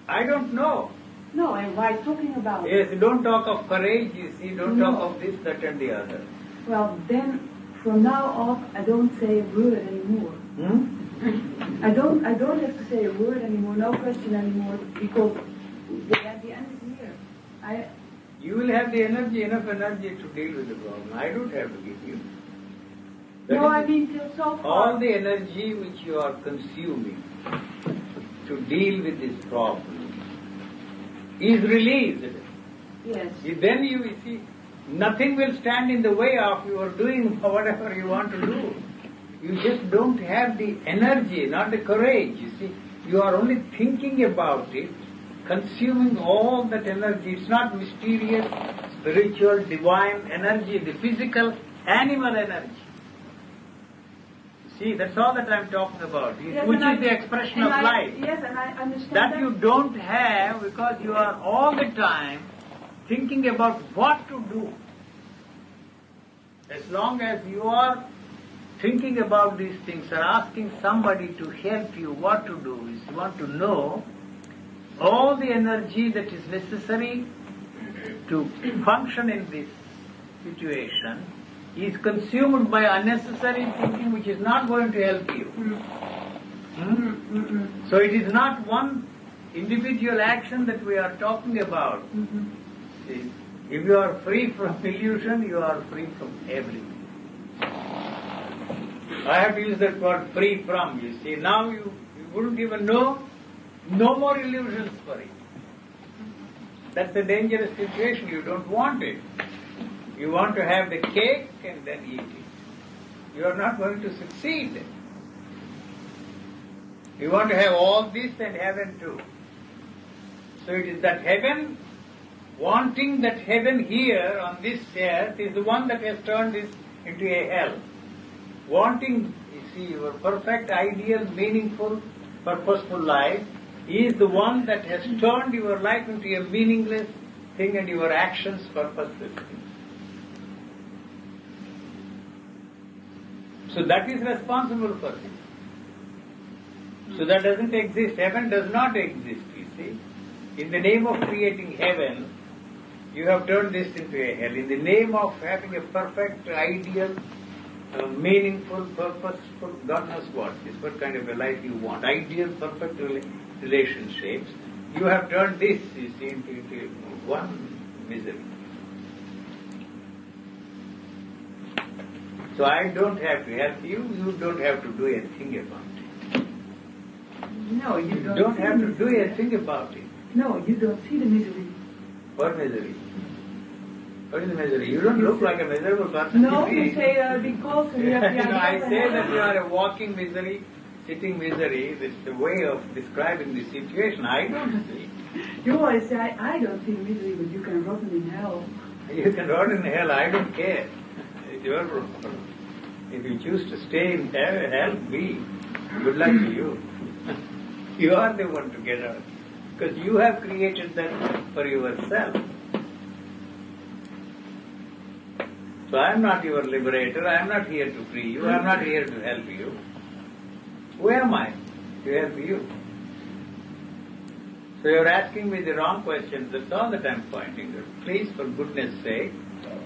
I don't know. No, and why talking about it? Yes, don't talk of courage, you see, don't No. talk of this, that and the other. Well, then, from now on, I don't say a word anymore. I don't have to say a word anymore, no question anymore, because at the end is here. You will have the energy, enough energy to deal with the problem. I don't have to give you. That No, is I mean till so far. all the energy which you are consuming to deal with this problem is released. Yes. Then you will see, nothing will stand in the way of your doing whatever you want to do. You just don't have the energy, not the courage. You see, you are only thinking about it, consuming all that energy. It's not mysterious, spiritual, divine energy, the physical, animal energy. See, that's all that I'm talking about, Yes, which and is the expression of life. Yes, and I understand That you don't have because you are all the time thinking about what to do. As long as you are thinking about these things or asking somebody to help you what to do, is you want to know all the energy that is necessary to function in this situation is consumed by unnecessary thinking which is not going to help you. So it is not one individual action that we are talking about. See, if you are free from illusion, you are free from everything. I have to use that word free from, you see. Now you wouldn't even know, no more illusions for it. That's a dangerous situation, you don't want it. You want to have the cake and then eat it. You are not going to succeed. You want to have all this and heaven too. So it is that heaven, wanting that heaven here on this earth is the one that has turned this into a hell. Wanting, you see, your perfect, ideal, meaningful, purposeful life is the one that has turned your life into a meaningless thing and your actions purposeless things. So that is responsible for this. So that doesn't exist. Heaven does not exist, you see. In the name of creating heaven, you have turned this into a hell. In the name of having a perfect, ideal, meaningful, purposeful, God knows what kind of a life you want. Ideal, perfect relationships. You have turned this, you see, into one misery. So I don't have to help you, you don't have to do a thing about it. No, you don't. You don't see have the to do misery. a thing about it. No, you don't see the misery. What misery? What is misery? You don't look like a miserable person. No, see. you say because we have the idea. I say that you are a walking misery, sitting misery. This is the way of describing the situation. I don't see. You always say, I don't see misery, but you can rot in hell. You can rot in hell, I don't care. It's your problem. If you choose to stay in hell, be. Good luck to you. You are the one to get out. Because you have created that for yourself. So I am not your liberator, I am not here to free you, I am not here to help you. Who am I to help you? So you are asking me the wrong questions, that's all that I am pointing to. Please, for goodness sake,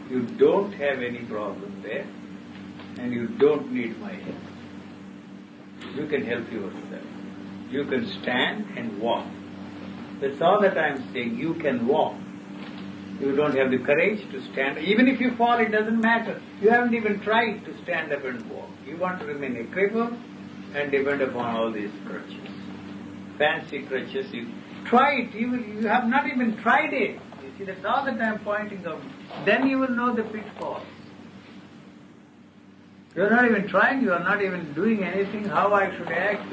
you don't have any problem there. and you don't need my help. You can help yourself. You can stand and walk. That's all that I am saying. You can walk. You don't have the courage to stand. Even if you fall, it doesn't matter. You haven't even tried to stand up and walk. You want to remain a cripple and depend upon all these crutches. Fancy crutches. You try it. You have not even tried it. You see, that's all that I am pointing out. Then you will know the pitfalls. You are not even trying. You are not even doing anything. How I should act.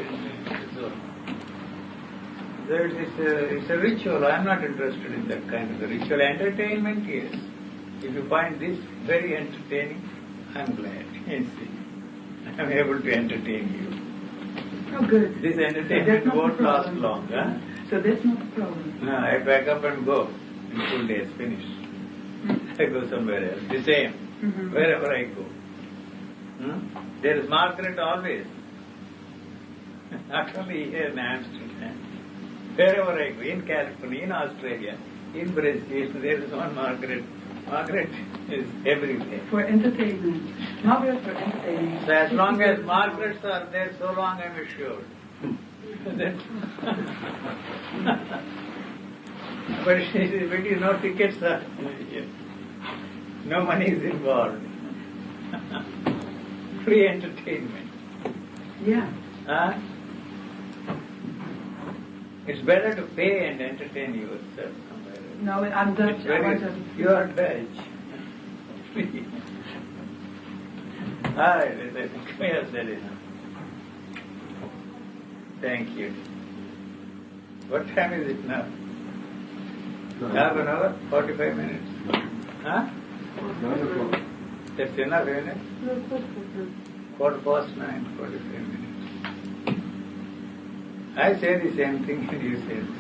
It's a ritual. I am not interested in that kind of a ritual. Entertainment, yes. If you find this very entertaining, I am glad. You see, I am able to entertain you. Oh, good. This entertainment won't last long. Huh? So that's not a problem. No, I pack up and go. In full days, finished. I go somewhere else. The same. Wherever I go. There is Margaret always. Not only here in Amsterdam. Wherever I go, in California, in Australia, in Brazil, there is one Margaret. Margaret is everywhere. For entertainment. Margaret for entertainment. So as long as Margarets are there, so long I am assured. But no tickets are here. No money is involved. Free entertainment. Yeah. Huh? It's better to pay and entertain yourself somewhere. No, I'm Dutch. You are Dutch. I think we have said enough. Thank you. What time is it now? Half an hour? 45 minutes? Huh? 9 o'clock. That's enough, isn't it? 9:45, 45 minutes. I say the same thing and you say the same.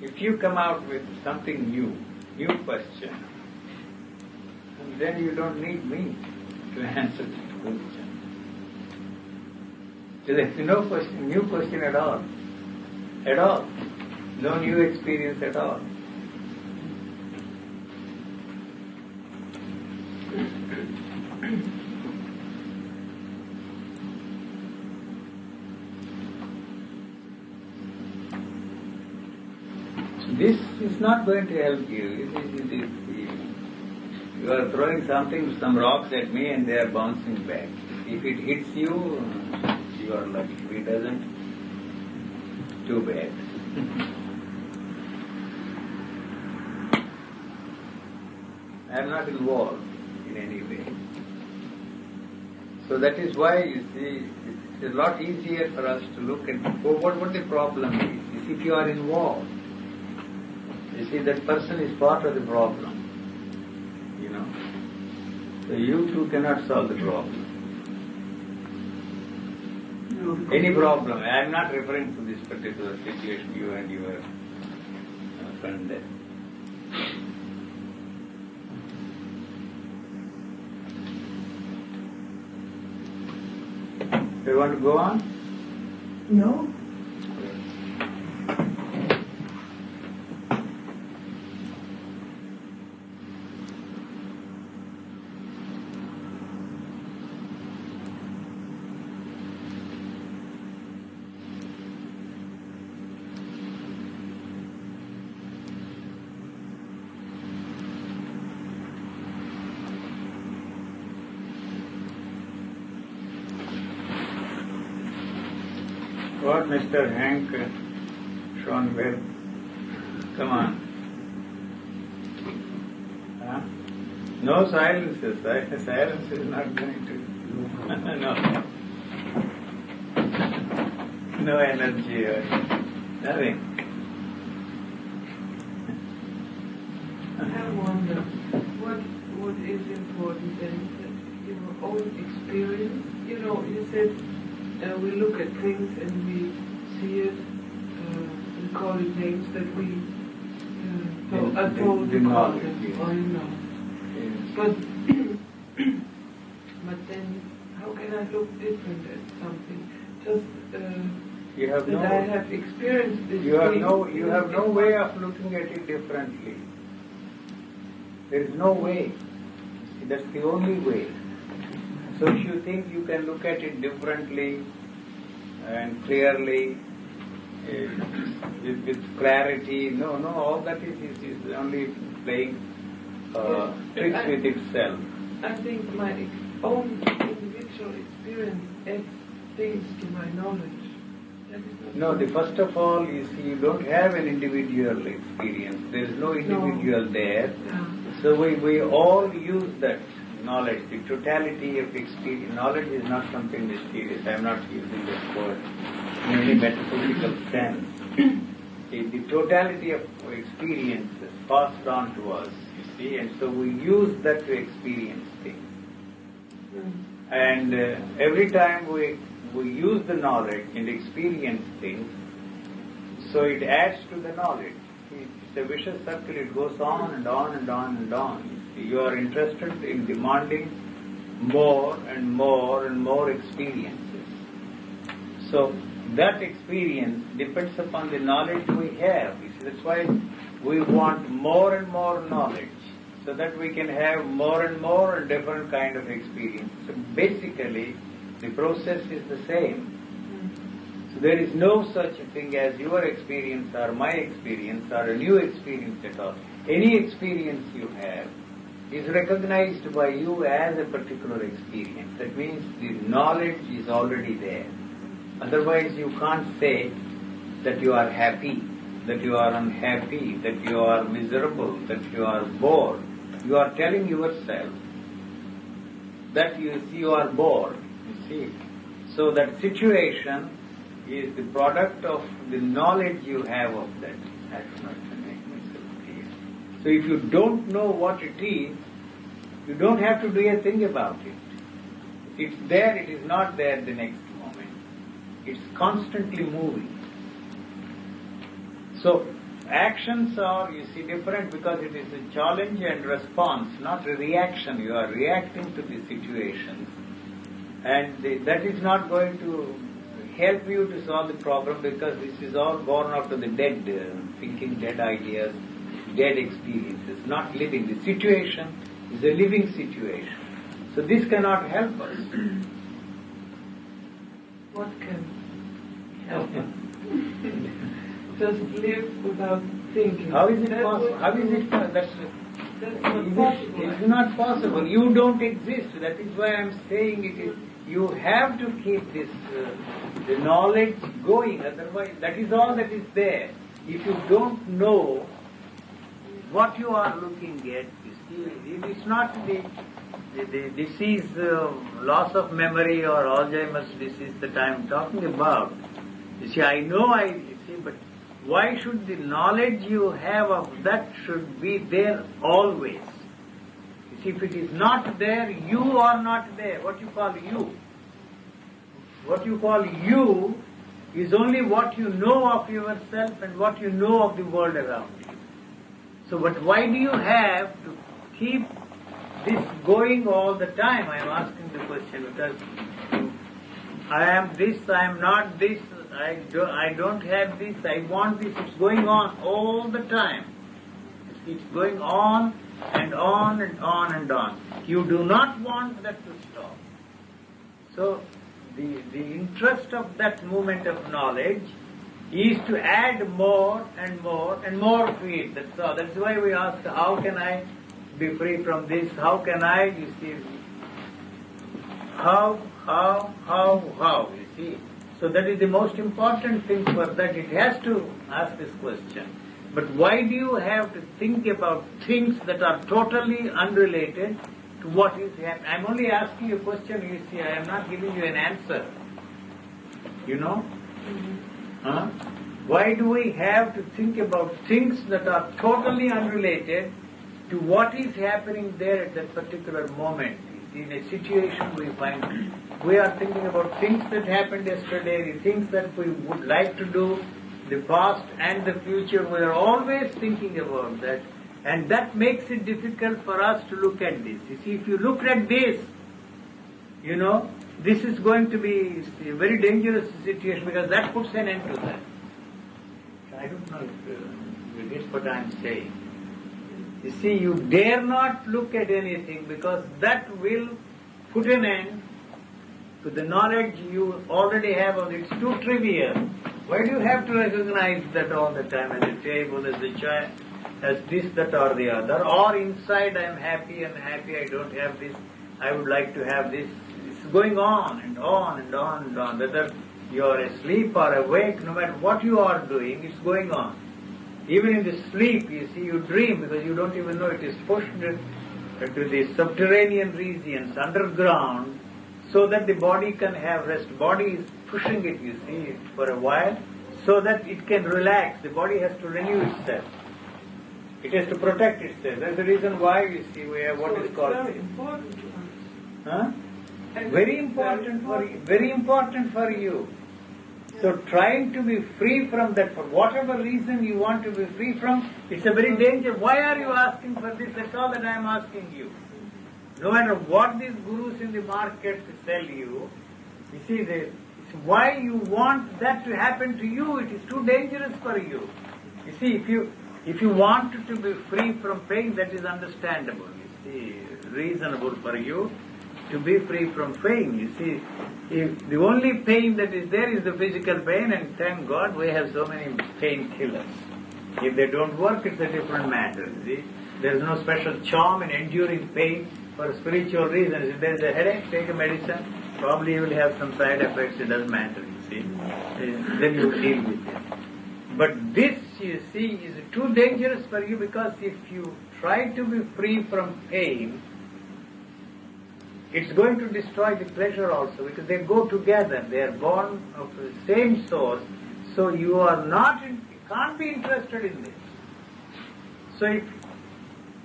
If you come out with something new question, then you don't need me to answer that question. So there's no question, new question at all. At all. No new experience at all. This is not going to help you. You are throwing some rocks at me and they are bouncing back. If it hits you, you are lucky. If it doesn't, too bad. I am not involved in any way. So that is why, you see, it's a lot easier for us to look at what the problem is if you are involved. You see, that person is part of the problem. You know. So you too cannot solve the problem. No. Any problem. I am not referring to this particular situation, you and your friend there. Do you want to go on? No. What, Mr. Hank Schoenberg? Come on. Huh? No silences. Silence is not going to... no. No energy or nothing. I wonder what is important then, your own experience. You know, you said we look at things and we see it, we call it names that we are told to call them, or you know. Yes. But then, how can I look different at something? Just You have that I have experienced this you have thing. no way of looking at it differently. There is no way. See, that's the only way. So if you think you can look at it differently and clearly, with clarity, no, all that is only playing tricks with itself. I think my own individual experience adds things to my knowledge. No, first of all, you see, you don't have an individual experience. There is no individual there. Yeah. So we all use that knowledge, the totality of experience. Knowledge is not something mysterious. I am not using that word in any metaphysical sense. The totality of experience is passed on to us, you see, and so we use that to experience things. And every time we use the knowledge and experience things, so it adds to the knowledge. It's a vicious circle, it goes on and on and on and on. You are interested in demanding more and more and more experiences. So that experience depends upon the knowledge we have. You see, that's why we want more and more knowledge, so that we can have more and more different kind of experience. So basically, the process is the same. So there is no such a thing as your experience or my experience or a new experience at all. Any experience you have is recognized by you as a particular experience. That means the knowledge is already there. Otherwise you can't say that you are happy, that you are unhappy, that you are miserable, that you are bored. You are telling yourself that you are bored. You see, so that situation is the product of the knowledge you have of that. I do not make myself clear. So if you don't know what it is, you don't have to do a thing about it. It's there, it is not there the next moment. It's constantly moving. So actions are, you see, different because it is a challenge and response, not a reaction. You are reacting to the situations. And that is not going to help you to solve the problem, because this is all born out of the dead thinking, dead ideas, dead experiences, not living. The situation is a living situation. So this cannot help us. What can help us? Just live without thinking. How is it possible? How is it possible? That's not possible. It's not possible. You don't exist. That is why I am saying it is. You have to keep this the knowledge going. Otherwise, that is all that is there. If you don't know what you are looking at, you see, it is not the disease, loss of memory or Alzheimer's disease that I am talking about. You see, but why should the knowledge you have of that should be there always? You see, if it is not there, you are not there. What you call you? What you call you is only what you know of yourself and what you know of the world around you. So, but why do you have to keep this going all the time? I am asking the question because I am this, I am not this, I don't have this, I want this. It's going on all the time. It's going on and on and on and on. You do not want that to stop. So the interest of that movement of knowledge is to add more and more and more to it. That's all. That's why we ask, how can I be free from this? How can I, you see, how, you see. So that is the most important thing for that. It has to ask this question. But why do you have to think about things that are totally unrelated to what is happening? I'm only asking you a question, you see, I am not giving you an answer. You know? Huh? Why do we have to think about things that are totally unrelated to what is happening there at that particular moment? In a situation we are thinking about things that happened yesterday, the things that we would like to do, the past and the future. We are always thinking about that, and that makes it difficult for us to look at this. You see, if you look at this, you know, this is going to be a very dangerous situation, because that puts an end to that. I don't know if you get what I am saying. You see, you dare not look at anything because that will put an end to the knowledge you already have of it. It's too trivial. Why do you have to recognize that all the time as a table, as a chair, as this, that or the other? Or inside I am happy, I don't have this, I would like to have this. It's going on and on and on and on. Whether you are asleep or awake, no matter what you are doing, it's going on. Even in the sleep, you see, you dream because you don't even know it is pushed to the subterranean regions, underground, so that the body can have rest. Body is pushing it, you see, for a while, so that it can relax. The body has to renew itself. It has to protect itself. That's the reason why, you see, we have what is called... very important to us. Huh? Very important for you. Very important for you. So trying to be free from that, for whatever reason you want to be free from, it's a very danger. Why are you asking for this? That's all that I am asking you. No matter what these gurus in the market sell you, you see, it's why you want that to happen to you. It is too dangerous for you. You see, if you want to be free from pain, that is understandable. You see, reasonable for you to be free from pain. You see, if the only pain that is there is the physical pain, and thank God we have so many painkillers. If they don't work, it's a different matter. You see, there is no special charm in enduring pain for spiritual reasons. If there is a headache, take a medicine. Probably you will have some side effects. It doesn't matter. You see, then you deal with it. But this, you see, is too dangerous for you because if you try to be free from pain, it's going to destroy the pleasure also because they go together. They are born of the same source. So you are can't be interested in this. So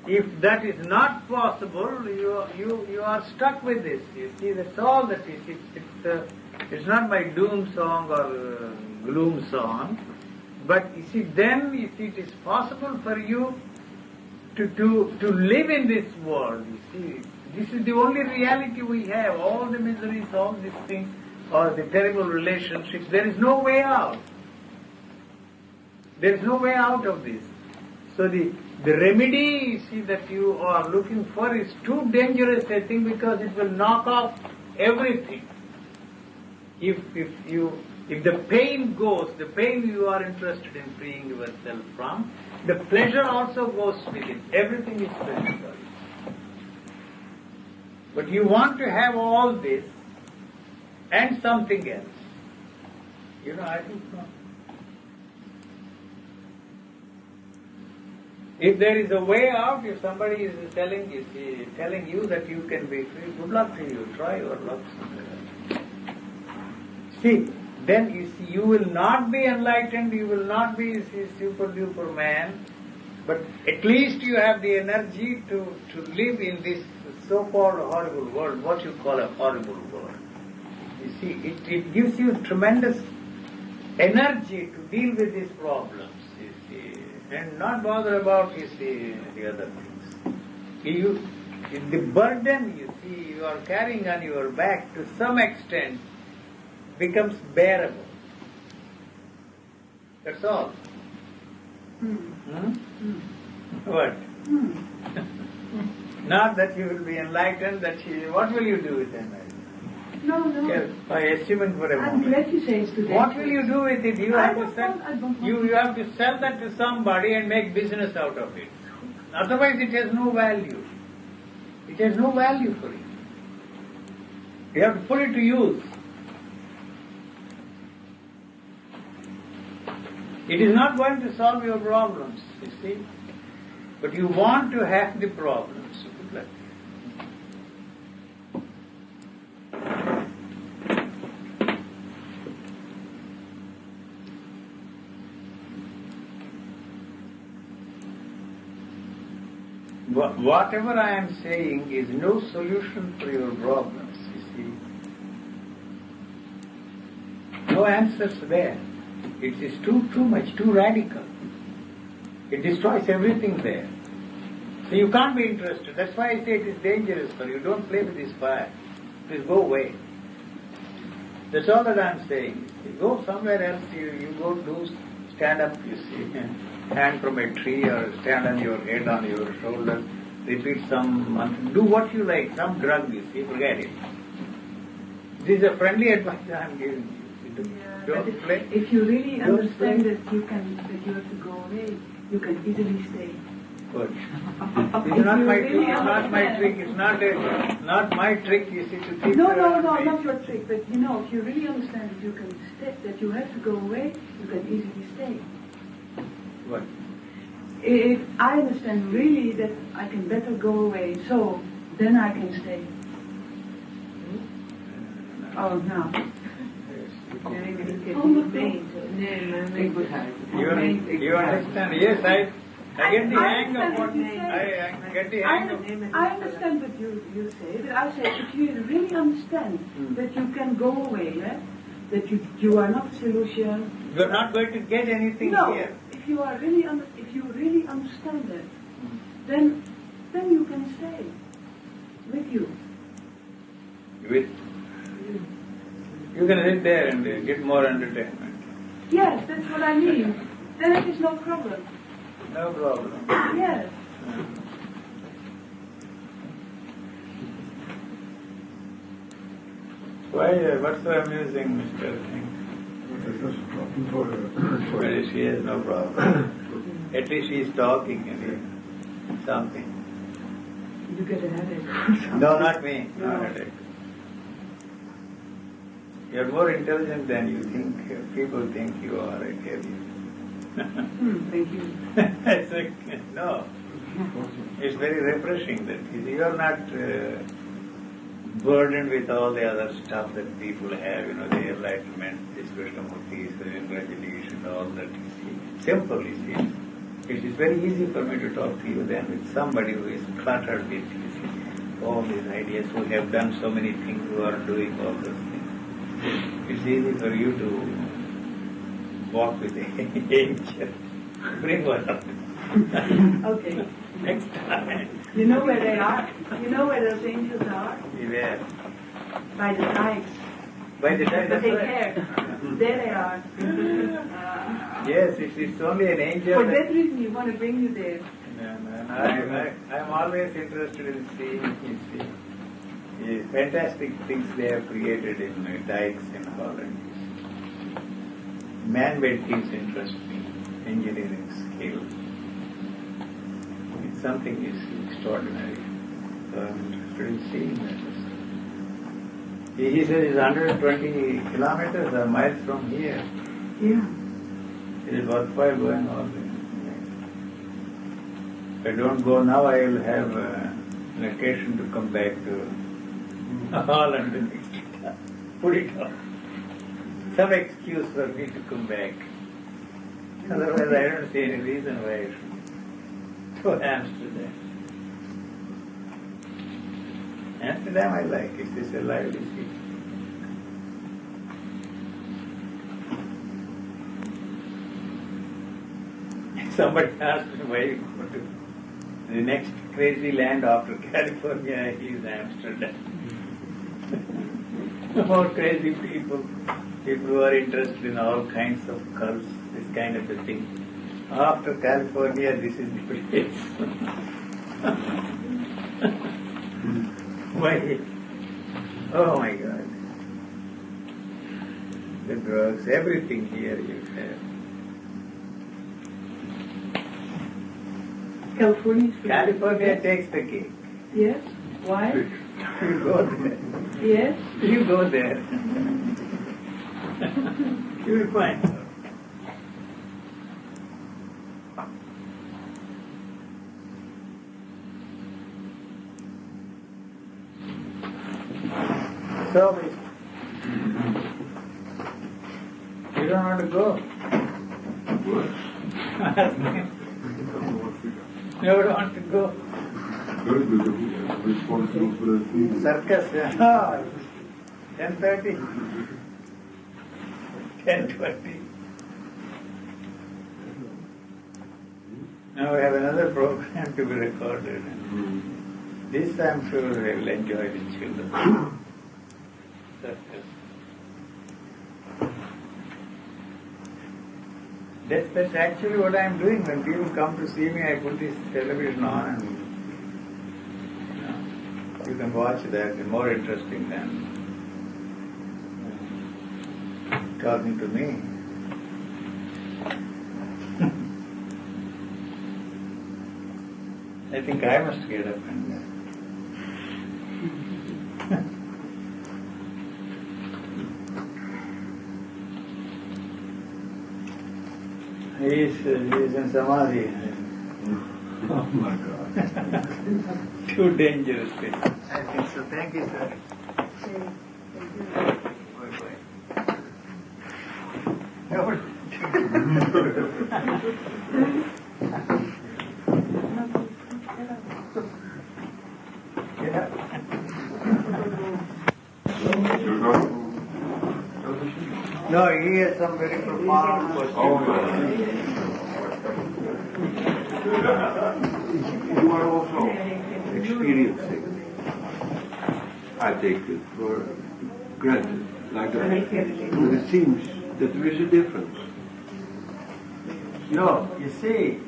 if that is not possible, you are stuck with this. You see, that's all that is. It's not my doom song or gloom song. But you see, then you see, it is possible for you to live in this world. You see, this is the only reality we have. All the miseries, all these things, or the terrible relationships. There is no way out. There is no way out of this. So the remedy, you see, that you are looking for is too dangerous, I think, because it will knock off everything. If the pain goes, the pain you are interested in freeing yourself from, the pleasure also goes with it. Everything is spiritual. But you want to have all this and something else. You know, I think not. If there is a way out, if somebody is telling you that you can be free, good luck to you. Try your luck. See, then you will not be enlightened, you will not be a super duper man, but at least you have the energy to live in this so-called horrible world, what you call a horrible world. You see, it gives you tremendous energy to deal with these problems, you see, and not bother about, you see, the other things. The burden, you see, you are carrying on your back to some extent becomes bearable. That's all. What? Not that you will be enlightened, what will you do with enlightenment? No. Yes, I assume for a moment. I'm glad you say it's today. What will you do with it? You have to sell that to somebody and make business out of it. Otherwise it has no value. It has no value for you. You have to put it to use. It is not going to solve your problems, you see. But you want to have the problems. Whatever I am saying is no solution for your problems, you see. No answers there. It is too much, too radical. It destroys everything there. So you can't be interested. That's why I say it is dangerous for you. Don't play with this fire. Please go away. That's all that I'm saying. You go somewhere else, you go stand up, you see. hand from a tree or stand on your head, on your shoulder, repeat some mantra. Do what you like, some drug you see, forget it. This is a friendly advice I am giving you. Don't play. If you really Don't understand play. that you have to go away, you can easily stay. Good. It's not my trick. It's not my trick. It's not my trick. You see to keep. No, not your trick. But if you really understand that you can stay, that you have to go away, you can easily stay. What? If I understand really that I can better go away, so then I can stay. Oh, no. You understand? Yes, I get the hang of what I get the hang of. I understand what you say, but I say if you really understand that you can go away, that you are not a solution. You're not going to get anything here. If you really understand that, then you can stay with you. You can sit there and get more entertainment. Yes, that's what I mean. Then it is no problem. No problem. Yes. Why? What's so amusing, Mr. Singh? Well, she has no problem. At least she is talking and something. You get a headache. No, not me. No headache. You're more intelligent than you think. People think you are, I tell you. Thank you. It's like, no. It's very refreshing that you are not burdened with all the other stuff that people have, the enlightenment, this Krishnamurti, the congratulations, all that you see. Simple, you see. It is very easy for me to talk to you than with somebody who is cluttered with all these ideas, who have done so many things, who are doing all those things. It's easy for you to walk with the angel. Bring one up. Okay. Next time. You know where they are? You know where those angels are? Where? By the dikes. By the time But that's they right. care. There they are. Yes, it's only an angel. For that reason, you want to bring you there. I'm always interested in seeing the fantastic things they have created in dikes in Holland. Man-made things interest me, engineering skill. It's something is extraordinary. So I'm interested in seeing that. He says it's 120 kilometers or miles from here. Yeah. It is worthwhile going all the way. If I don't go now, I will have an occasion to come back to Holland and put it off. Some excuse for me to come back. Otherwise, I don't see any reason why I should go to Amsterdam. Amsterdam, I like it. It's a lively city. Somebody asked me why you go to the next crazy land after California is Amsterdam. More crazy people who are interested in all kinds of cults, this kind of a thing. After California, this is the place. Why? Oh my God. The drugs, everything here you have. California takes the cake. Yes. Why? You go there. Yes. You go there. You will find out. So, you don't want to go? You don't want to go? Circus, yeah. 10:30. 10:20. Now we have another program to be recorded. This I'm sure will enjoy the children. Circus. That's actually what I am doing. When people come to see me, I put this television on and you can watch that. It's more interesting than talking to me. I think I must get up and He's in Samadhi. Oh my God. Too dangerous thing. I think so. Thank you, sir. No, he has some very profound question. You are also experiencing. I take it for granted, like that. But it seems that there is a difference. No, you see,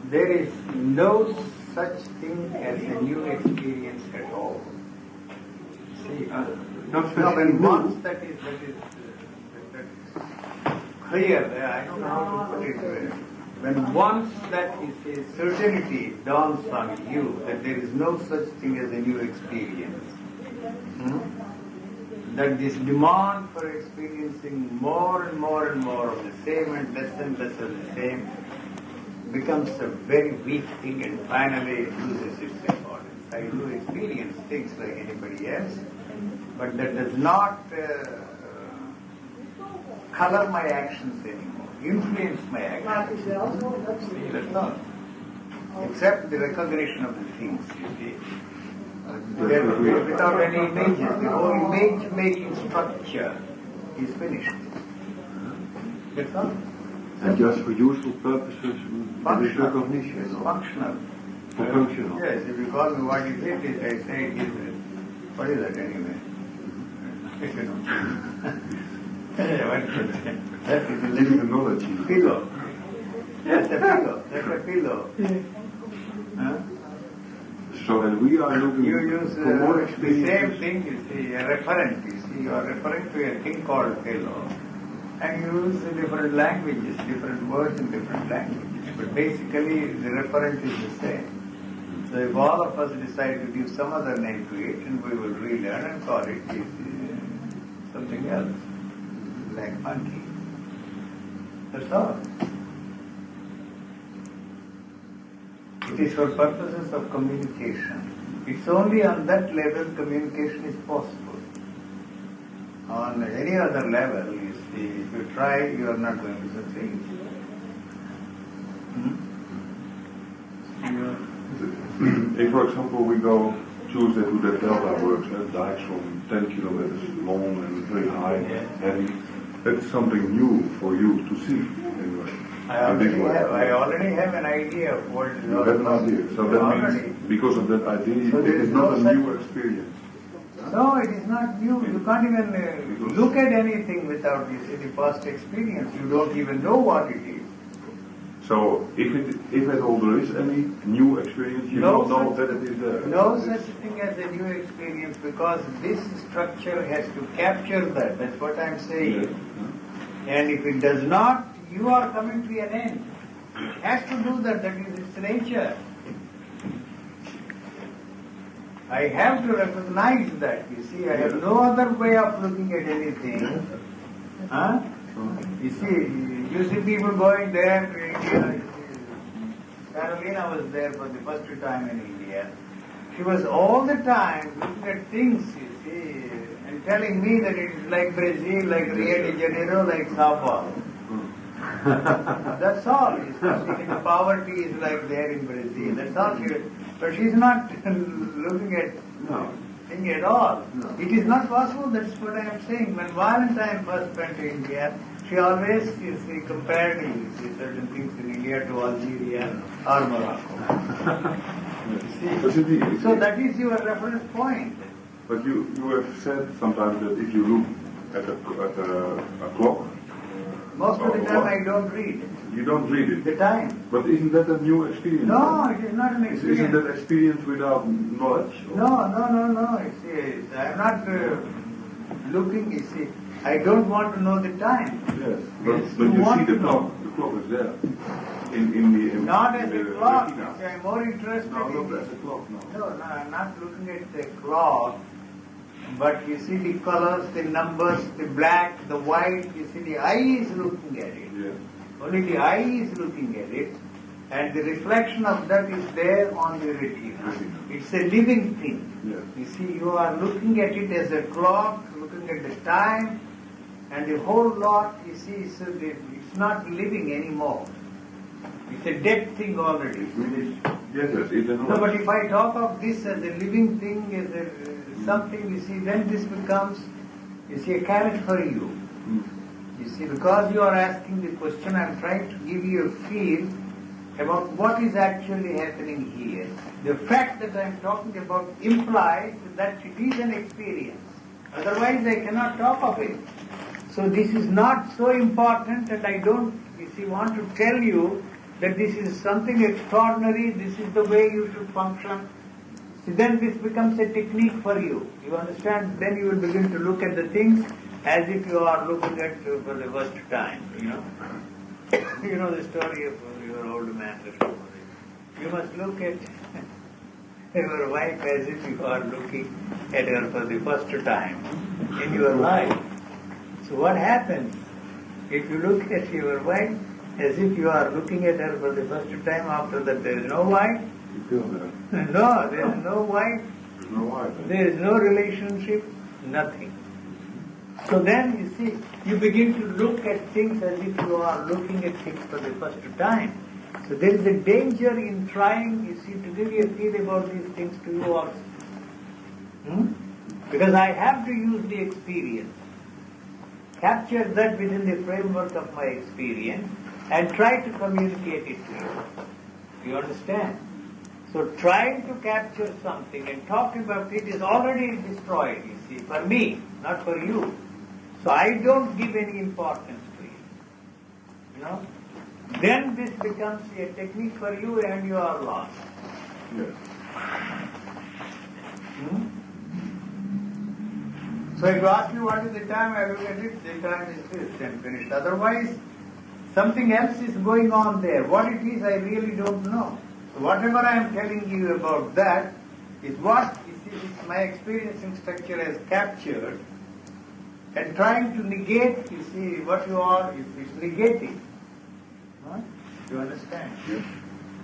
there is no such thing as a new experience at all. See, Not no, when new. once that is clear, I don't know how to put it. When once that is a certainty dawns on you that there is no such thing as a new experience, that this demand for experiencing more and more and more of the same and less of the same becomes a very weak thing and finally it loses its importance. I do experience things like anybody else, but that does not color my actions anymore, influence my actions. That's all. Except the recognition of the things, you see. Without any images, the whole image-making structure is finished. That's all. And just for useful purposes, there is recognition. It's functional. For functional. Yes, if you call me what is it, I say it is. What is that anyway? That is a Living knowledge. pillow. That's a pillow. That's a pillow. Huh? So then we are looking You use for more the experience. same thing, you see, a referent. You see, you are referring to a thing called pillow. And you use different languages, different words in different languages. But basically, the referent is the same. So if all of us decide to give some other name to it, and we will relearn and call it something else, like monkey. That's all. It is for purposes of communication. It's only on that level communication is possible. On any other level, you see, if you try, you are not going to succeed. If, for example, we go Tuesday to that delta works, dikes from 10 kilometers long and very high, heavy, that is something new for you to see. Anyway. I already have an idea of what is You have an idea. So that means because of that idea, So it there is is not no a such- new experience. No, it is not new. You can't even look at anything without this in the past experience. You don't even know what it is. So if at all there is any new experience, you No don't know such- that it is there. No such thing as a new experience because this structure has to capture that. That's what I'm saying. And if it does not, you are coming to an end. It has to do that. That is its nature. I have to recognize that. You see, I have no other way of looking at anything. Huh? You see people going there to India. Carolina was there for the first time in India. She was all the time looking at things, you see, and telling me that it is like Brazil, like Rio de Janeiro, like Sao Paulo. That's all. You see, the poverty is like there in Brazil. That's all she. But she's not looking at thing at all. No. It is not possible. That's what I am saying. When Valentine first went to India, she always, you see, compared certain things in India to Algeria or Morocco. But indeed, So that is your reference point. But you have said sometimes that if you look at a clock, Most of the time I don't read You don't read it. the time. But isn't that a new experience? No, it is not an experience. Isn't that experience without knowledge? No. You see, I'm not looking, you see. I don't want to know the time. Yes. Yes, But you you want see to the know. clock. The clock is there. In Not as the a clock. You retina. see, I'm more interested No, in... look at the clock now. No, I'm not looking at the clock, but you see the colors, the numbers, the black, the white, you see the eye is looking at it. Yes. Only the eye is looking at it, and the reflection of that is there on the retina. It's a living thing. Yes. You see, you are looking at it as a clock, looking at the time, and the whole lot, you see, so it's not living anymore. It's a dead thing already. Yes, it's a No, but if I talk of this as a living thing, as a something, you see, then this becomes, you see, a carrot for you. You see, because you are asking the question, I'm trying to give you a feel about what is actually happening here. The fact that I'm talking about implies that it is an experience. Otherwise, I cannot talk of it. So this is not so important, and I don't, you see, want to tell you that this is something extraordinary, this is the way you should function. See, then this becomes a technique for you. You understand? Then you will begin to look at the things as if you are looking at for the first time, you know. You know the story of your old man, Krishnamurti. You must look at your wife as if you are looking at her for the first time in your life. So what happens if you look at your wife as if you are looking at her for the first time? After that there is no wife? You feel that. No, there is no wife. There's no wife. There is no relationship, nothing. So then, you see, you begin to look at things as if you are looking at things for the first time. So there is a danger in trying, you see, to give you a feel about these things to you also. Because I have to use the experience, capture that within the framework of my experience, and try to communicate it to you. You understand? So trying to capture something and talking about it is already destroyed, you see, for me, not for you. So I don't give any importance to it. You know? Then this becomes a technique for you and you are lost. Yes. So if you ask me what is the time, I look at it, the time is this and finished. Otherwise, something else is going on there. What it is, I really don't know. So whatever I am telling you about that is what you see, my experiencing structure has captured, and trying to negate, you see, what you are is negating. Huh? You understand? Yes.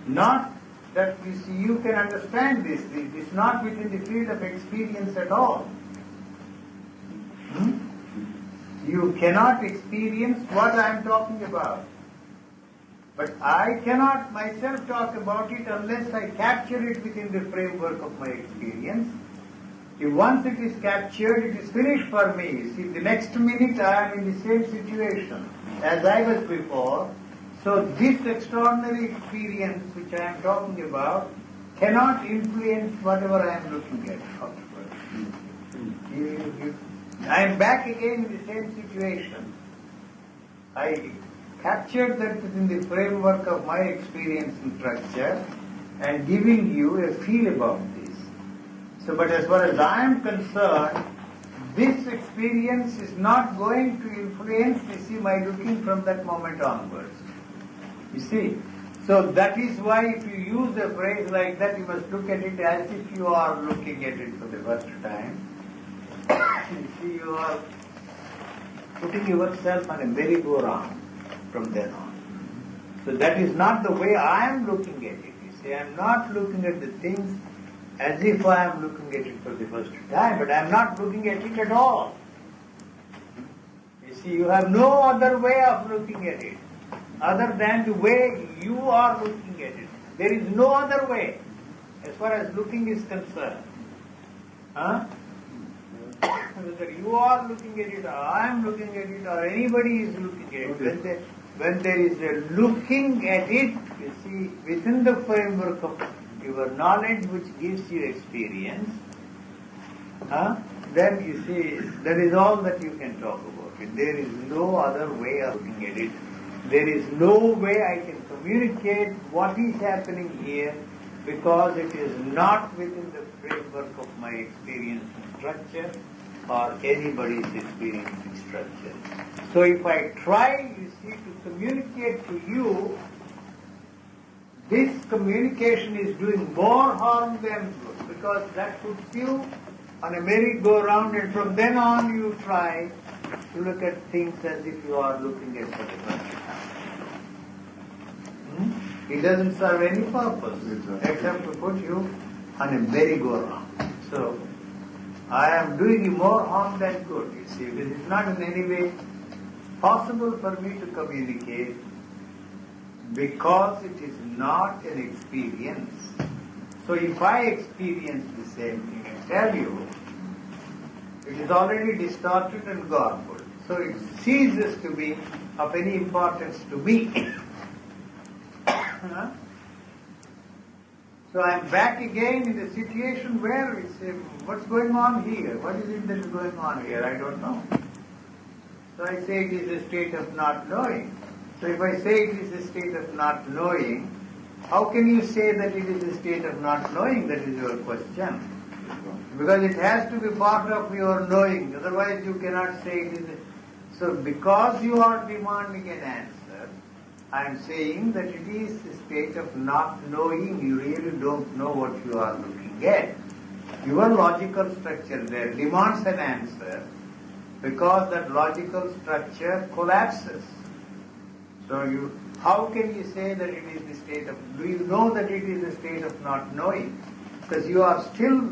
Not that you see you can understand this. It is not within the field of experience at all. You cannot experience what I am talking about. But I cannot myself talk about it unless I capture it within the framework of my experience. If once it is captured, it is finished for me. See, the next minute I am in the same situation as I was before. So this extraordinary experience which I am talking about cannot influence whatever I am looking at. I am back again in the same situation. I captured that within the framework of my experience and structure and giving you a feel about this. So, but as far as I am concerned, this experience is not going to influence, you see, my looking from that moment onwards. You see? So that is why if you use a phrase like that, you must look at it as if you are looking at it for the first time. You see, you are putting yourself on a merry-go-round from then on. So that is not the way I am looking at it. You see, I am not looking at the things as if I am looking at it for the first time, but I am not looking at it at all. You see, you have no other way of looking at it other than the way you are looking at it. There is no other way as far as looking is concerned. Whether you are looking at it, or I am looking at it, or anybody is looking at it, when there is a looking at it, you see, within the framework of your knowledge which gives you experience, then you see, that is all that you can talk about. it. There is no other way of looking at it. There is no way I can communicate what is happening here because it is not within the framework of my experiencing structure or anybody's experiencing structure. So if I try, you see, to communicate to you, this communication is doing more harm than good because that puts you on a merry-go-round, and from then on you try to look at things as if you are looking at for the first time. It doesn't serve any purpose except to put you on a merry-go-round. So, I am doing you more harm than good. You see, it is not in any way possible for me to communicate because it is not an experience. So if I experience the same thing and tell you, it is already distorted and garbled. So it ceases to be of any importance to me. So I am back again in the situation where it's what's going on here? What is it that is going on here? I don't know. So I say it is a state of not knowing. So if I say it is a state of not knowing, how can you say that it is a state of not knowing? That is your question. Because it has to be part of your knowing. Otherwise you cannot say it is a... So because you are demanding an answer, I am saying that it is a state of not knowing. You really don't know what you are looking at. Your logical structure there demands an answer because that logical structure collapses. So how can you say that it is the state of... Do you know that it is a state of not knowing? Because you are still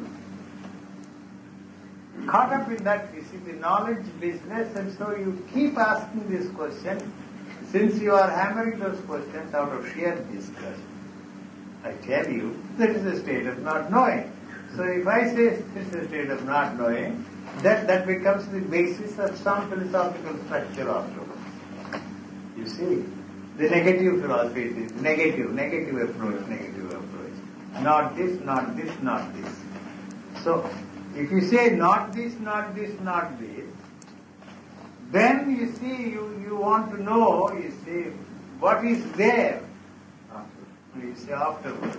caught up in that, you see, the knowledge business, and so you keep asking this question. Since you are hammering those questions out of sheer disgust, I tell you, that is a state of not knowing. So if I say this is a state of not knowing, that becomes the basis of some philosophical structure afterwards. You see, the negative philosophy is negative approach. Not this, not this, not this. So, if you say not this, not this, not this, then you see, you want to know, you see, what is there, you see, afterwards.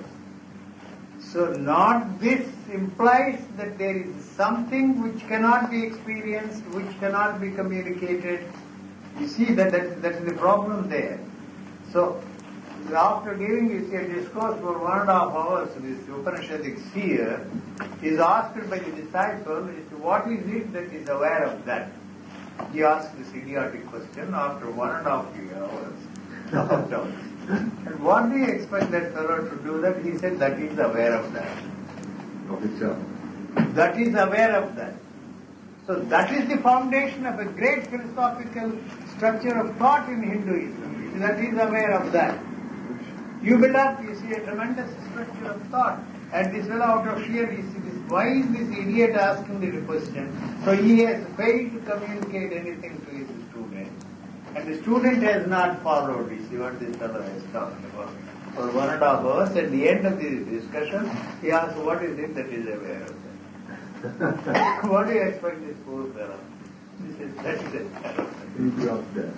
So not this implies that there is something which cannot be experienced, which cannot be communicated. You see, that is the problem there. So, after giving, you see, a discourse for 1.5 hours, this Upanishadic seer is asked by the disciple, what is it that is aware of that? He asked this idiotic question after 1.5 hours. And what do you expect that fellow to do that? He said that is aware of that. Of itself. That is aware of that. So that is the foundation of a great philosophical structure of thought in Hinduism. That is aware of that. You build up, you see, a tremendous structure of thought. And this fellow out of sheer, you see, why is this idiot asking the question? So he has failed to communicate anything to his student. And the student has not followed, you see, what this fellow is talking about. For 1.5 hours, at the end of the discussion, he asks, what is it that is aware of that? What do you expect this poor fellow? He says, that is it.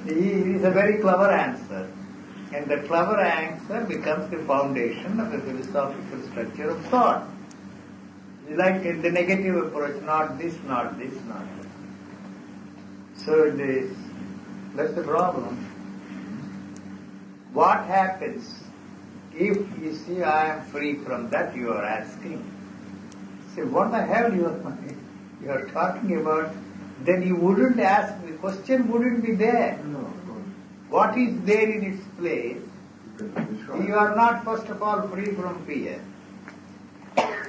He is a very clever answer. And the clever answer becomes the foundation of the philosophical structure of thought. Like the negative approach, not this, not this, not this. So that's the problem. What happens if you see I am free from that, you are asking? Say, what the hell you are talking about? Then you wouldn't ask, the question wouldn't be there. No. What is there in its place? You are not, first of all, free from fear.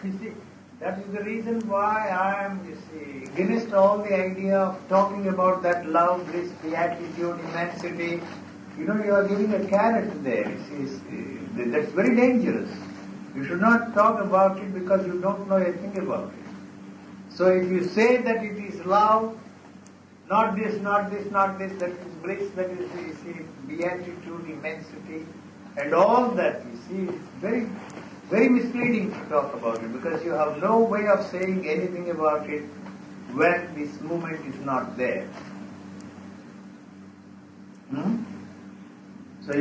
You see, that is the reason why I am, you see, against all the idea of talking about that love, bliss, beatitude, immensity. You know, you are giving a carrot there. You see, that's very dangerous. You should not talk about it because you don't know anything about it. So if you say that it is love, not this, not this, not this, that is bliss, that is, you see, beatitude, immensity, and all that, you see, it's very, very misleading to talk about it because you have no way of saying anything about it when this movement is not there. So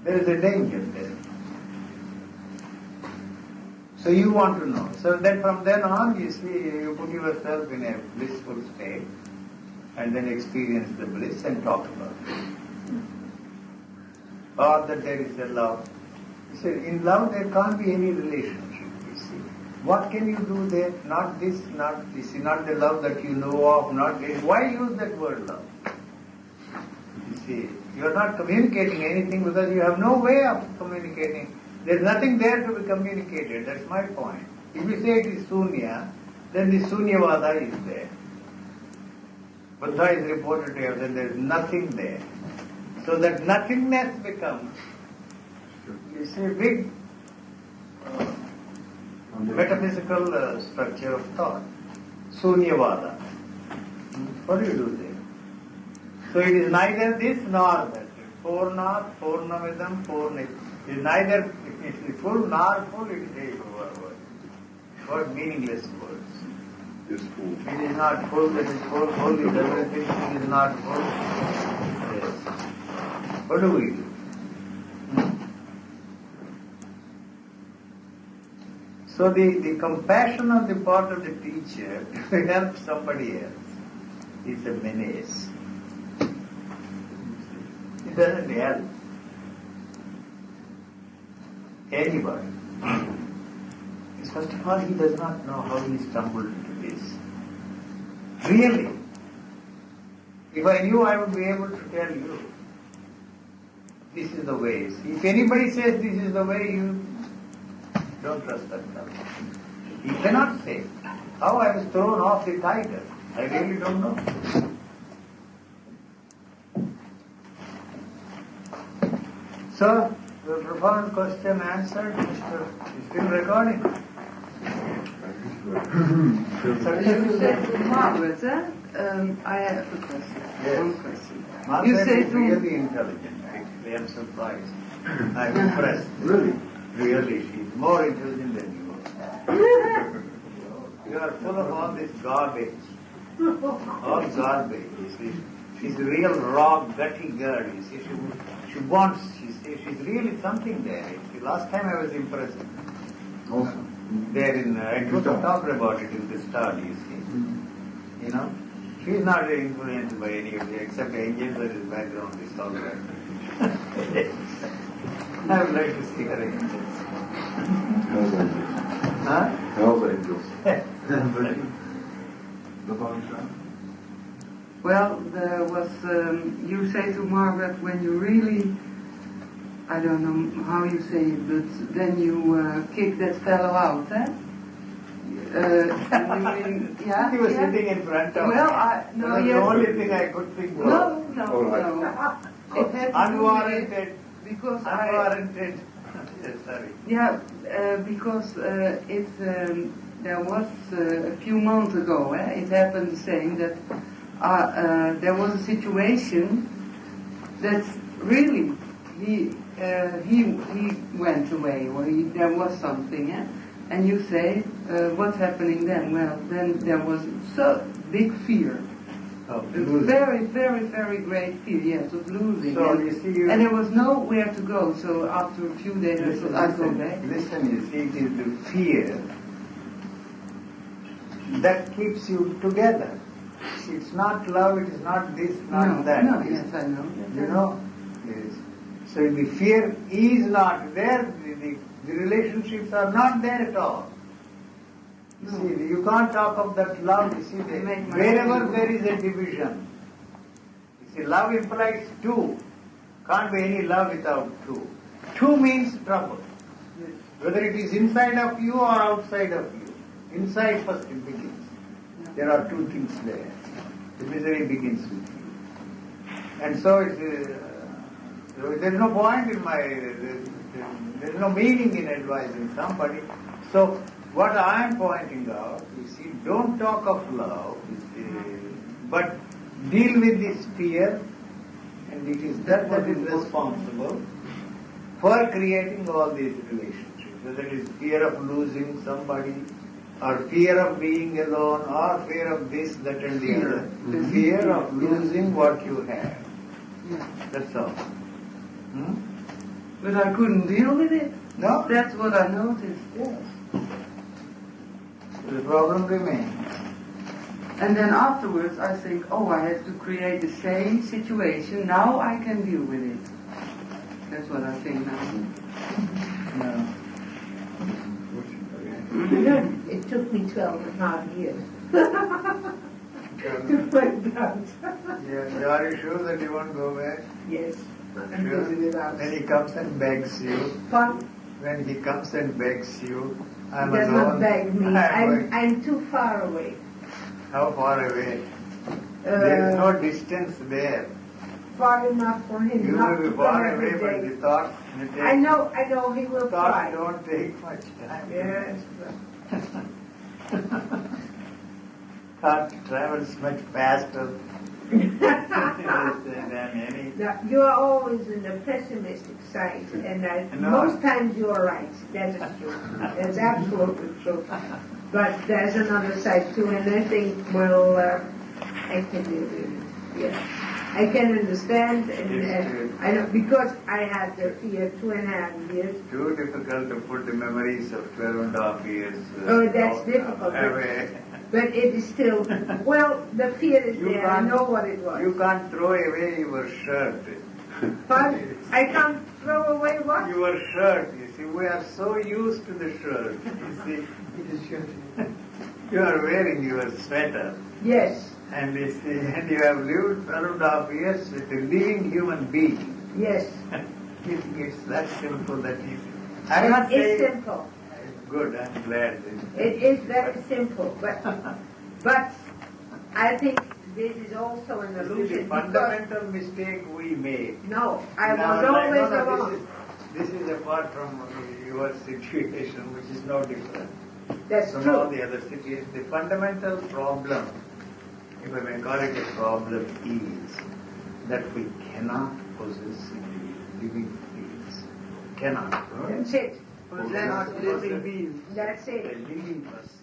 there is a danger there. So you want to know. So then from then on, you see, you put yourself in a blissful state and then experience the bliss and talk about it. Or that there is a love. You see, in love there can't be any relationship, you see. What can you do there? Not this, not this, not the love that you know of, not this. Why use that word love? You see, you are not communicating anything because you have no way of communicating. There is nothing there to be communicated. That's my point. If you say it is Sunya, then the Sunyavada is there. Buddha is reported to have said there is nothing there. So that nothingness becomes, you see, big metaphysical structure of thought. Sunyavada. What do you do there? So it is neither this nor that. Purna, Purnamidam, Purnit. It is neither it is full nor full, it is a word, meaningless words. Is full. It is not full, it is full, full is everything, it is not full. Yes. What do we do? So the compassion on the part of the teacher to help somebody else is a menace. It doesn't help anybody. First of all, he does not know how he stumbled into this. Really. If I knew, I would be able to tell you, this is the way. If anybody says this is the way, you don't trust that fellow. He cannot say. How I was thrown off the tiger, I really don't know. So, the profound question answered, Mr. is still recording. You said to Margaret, I have a question. Yes. One question. Margaret You say is to really intelligent. Actually, I'm surprised. I'm impressed. Really? Really, she's more intelligent than you are. You are full of all this garbage. All garbage, you see. She's a real raw, gutty girl, you see. She wants, she's really something there. You see, last time I was impressed. Also. There in, I could have talked about it in the study, you see. You know, she's not influenced by any of you, except angels and his background is all right. I would like to see her angels. Hell's angels. Huh? Hell's angels. Well, there was, you say to Margaret, when you really, I don't know how you say it, but then you kick that fellow out, eh? Yeah, He was yeah. sitting in front of Well, me. no, That's yes. the only thing I could think of. No. It had to do Unwarranted. with, because Unwarranted. Yes, sorry. Yeah, because there was a few months ago, it happened the same, that there was a situation that really he went away, or there was something, and you say, what's happening then? Well, then there was so big fear. Oh, Very, very, very great fear, yes, of losing. So and, you see, and there was nowhere to go, so after a few days I thought I'd go back. Listen, you see, it is the fear that keeps you together. It's not love, it is not this, not that. No, yes, I know. You know? Yes. So if the fear is not there, the relationships are not there at all. You No. see, you can't talk of that love. You see, wherever there is a division, you see, love implies two. Can't be any love without two. Two means trouble. Whether it is inside of you or outside of you. Inside first it begins. There are two things there. The misery begins with you. And so there is no point in there is no meaning in advising somebody. So what I am pointing out, you see, don't talk of love, you see, but deal with this fear, and it is that is responsible for creating all these relationships. Whether it is fear of losing somebody, or fear of being alone, or fear of this, that and the other. The fear of losing what you have. That's all. But I couldn't deal with it. No? That's what I noticed. Yes. The problem remains. And then afterwards I think, oh, I have to create the same situation. Now I can deal with it. That's what I think now. No. It took me 12.5 years to find out. Yeah, are you sure that you won't go back? Yes. I'm Sure. busy without. When he comes and begs you, Fun. when he comes and begs you, I'm He does alone. not beg me. I'm I'm too far away. How far away? There is no distance there. Far enough for him You not will to be come far every away, but day. the thought I know he will thoughts try. don't take much time. Yes. Thought travels much faster than any. Now, you are always in the pessimistic side, and No. most times you are right. That is true. That's absolutely true. But there's another side too, and I think, well, I can deal with it. Yeah. I can understand, and I know, because I had the fear 2.5 years. Too difficult to put the memories of 12.5 years. Oh, that's difficult. Away. But it is still, well, the fear is You there. I can't- know what it was. You can't throw away your shirt. But I can't throw away what? Your shirt, you see, we are so used to the shirt. You see, you are wearing your sweater. Yes, And you see, and you have lived 12.5 years with a living human being. yes. It's that simple, that easy. I'm not It's saying simple. good, I'm glad. It is very simple, but I think this is also an This is the illusion because, fundamental mistake we make. no, I Now, was always no, alone. This is apart from your situation, which is no different That's from all true. the other situations. The fundamental problem, if I may call it a problem, is that we cannot possess living beings. Cannot. That's it. Possess living beings. That's A it. living person.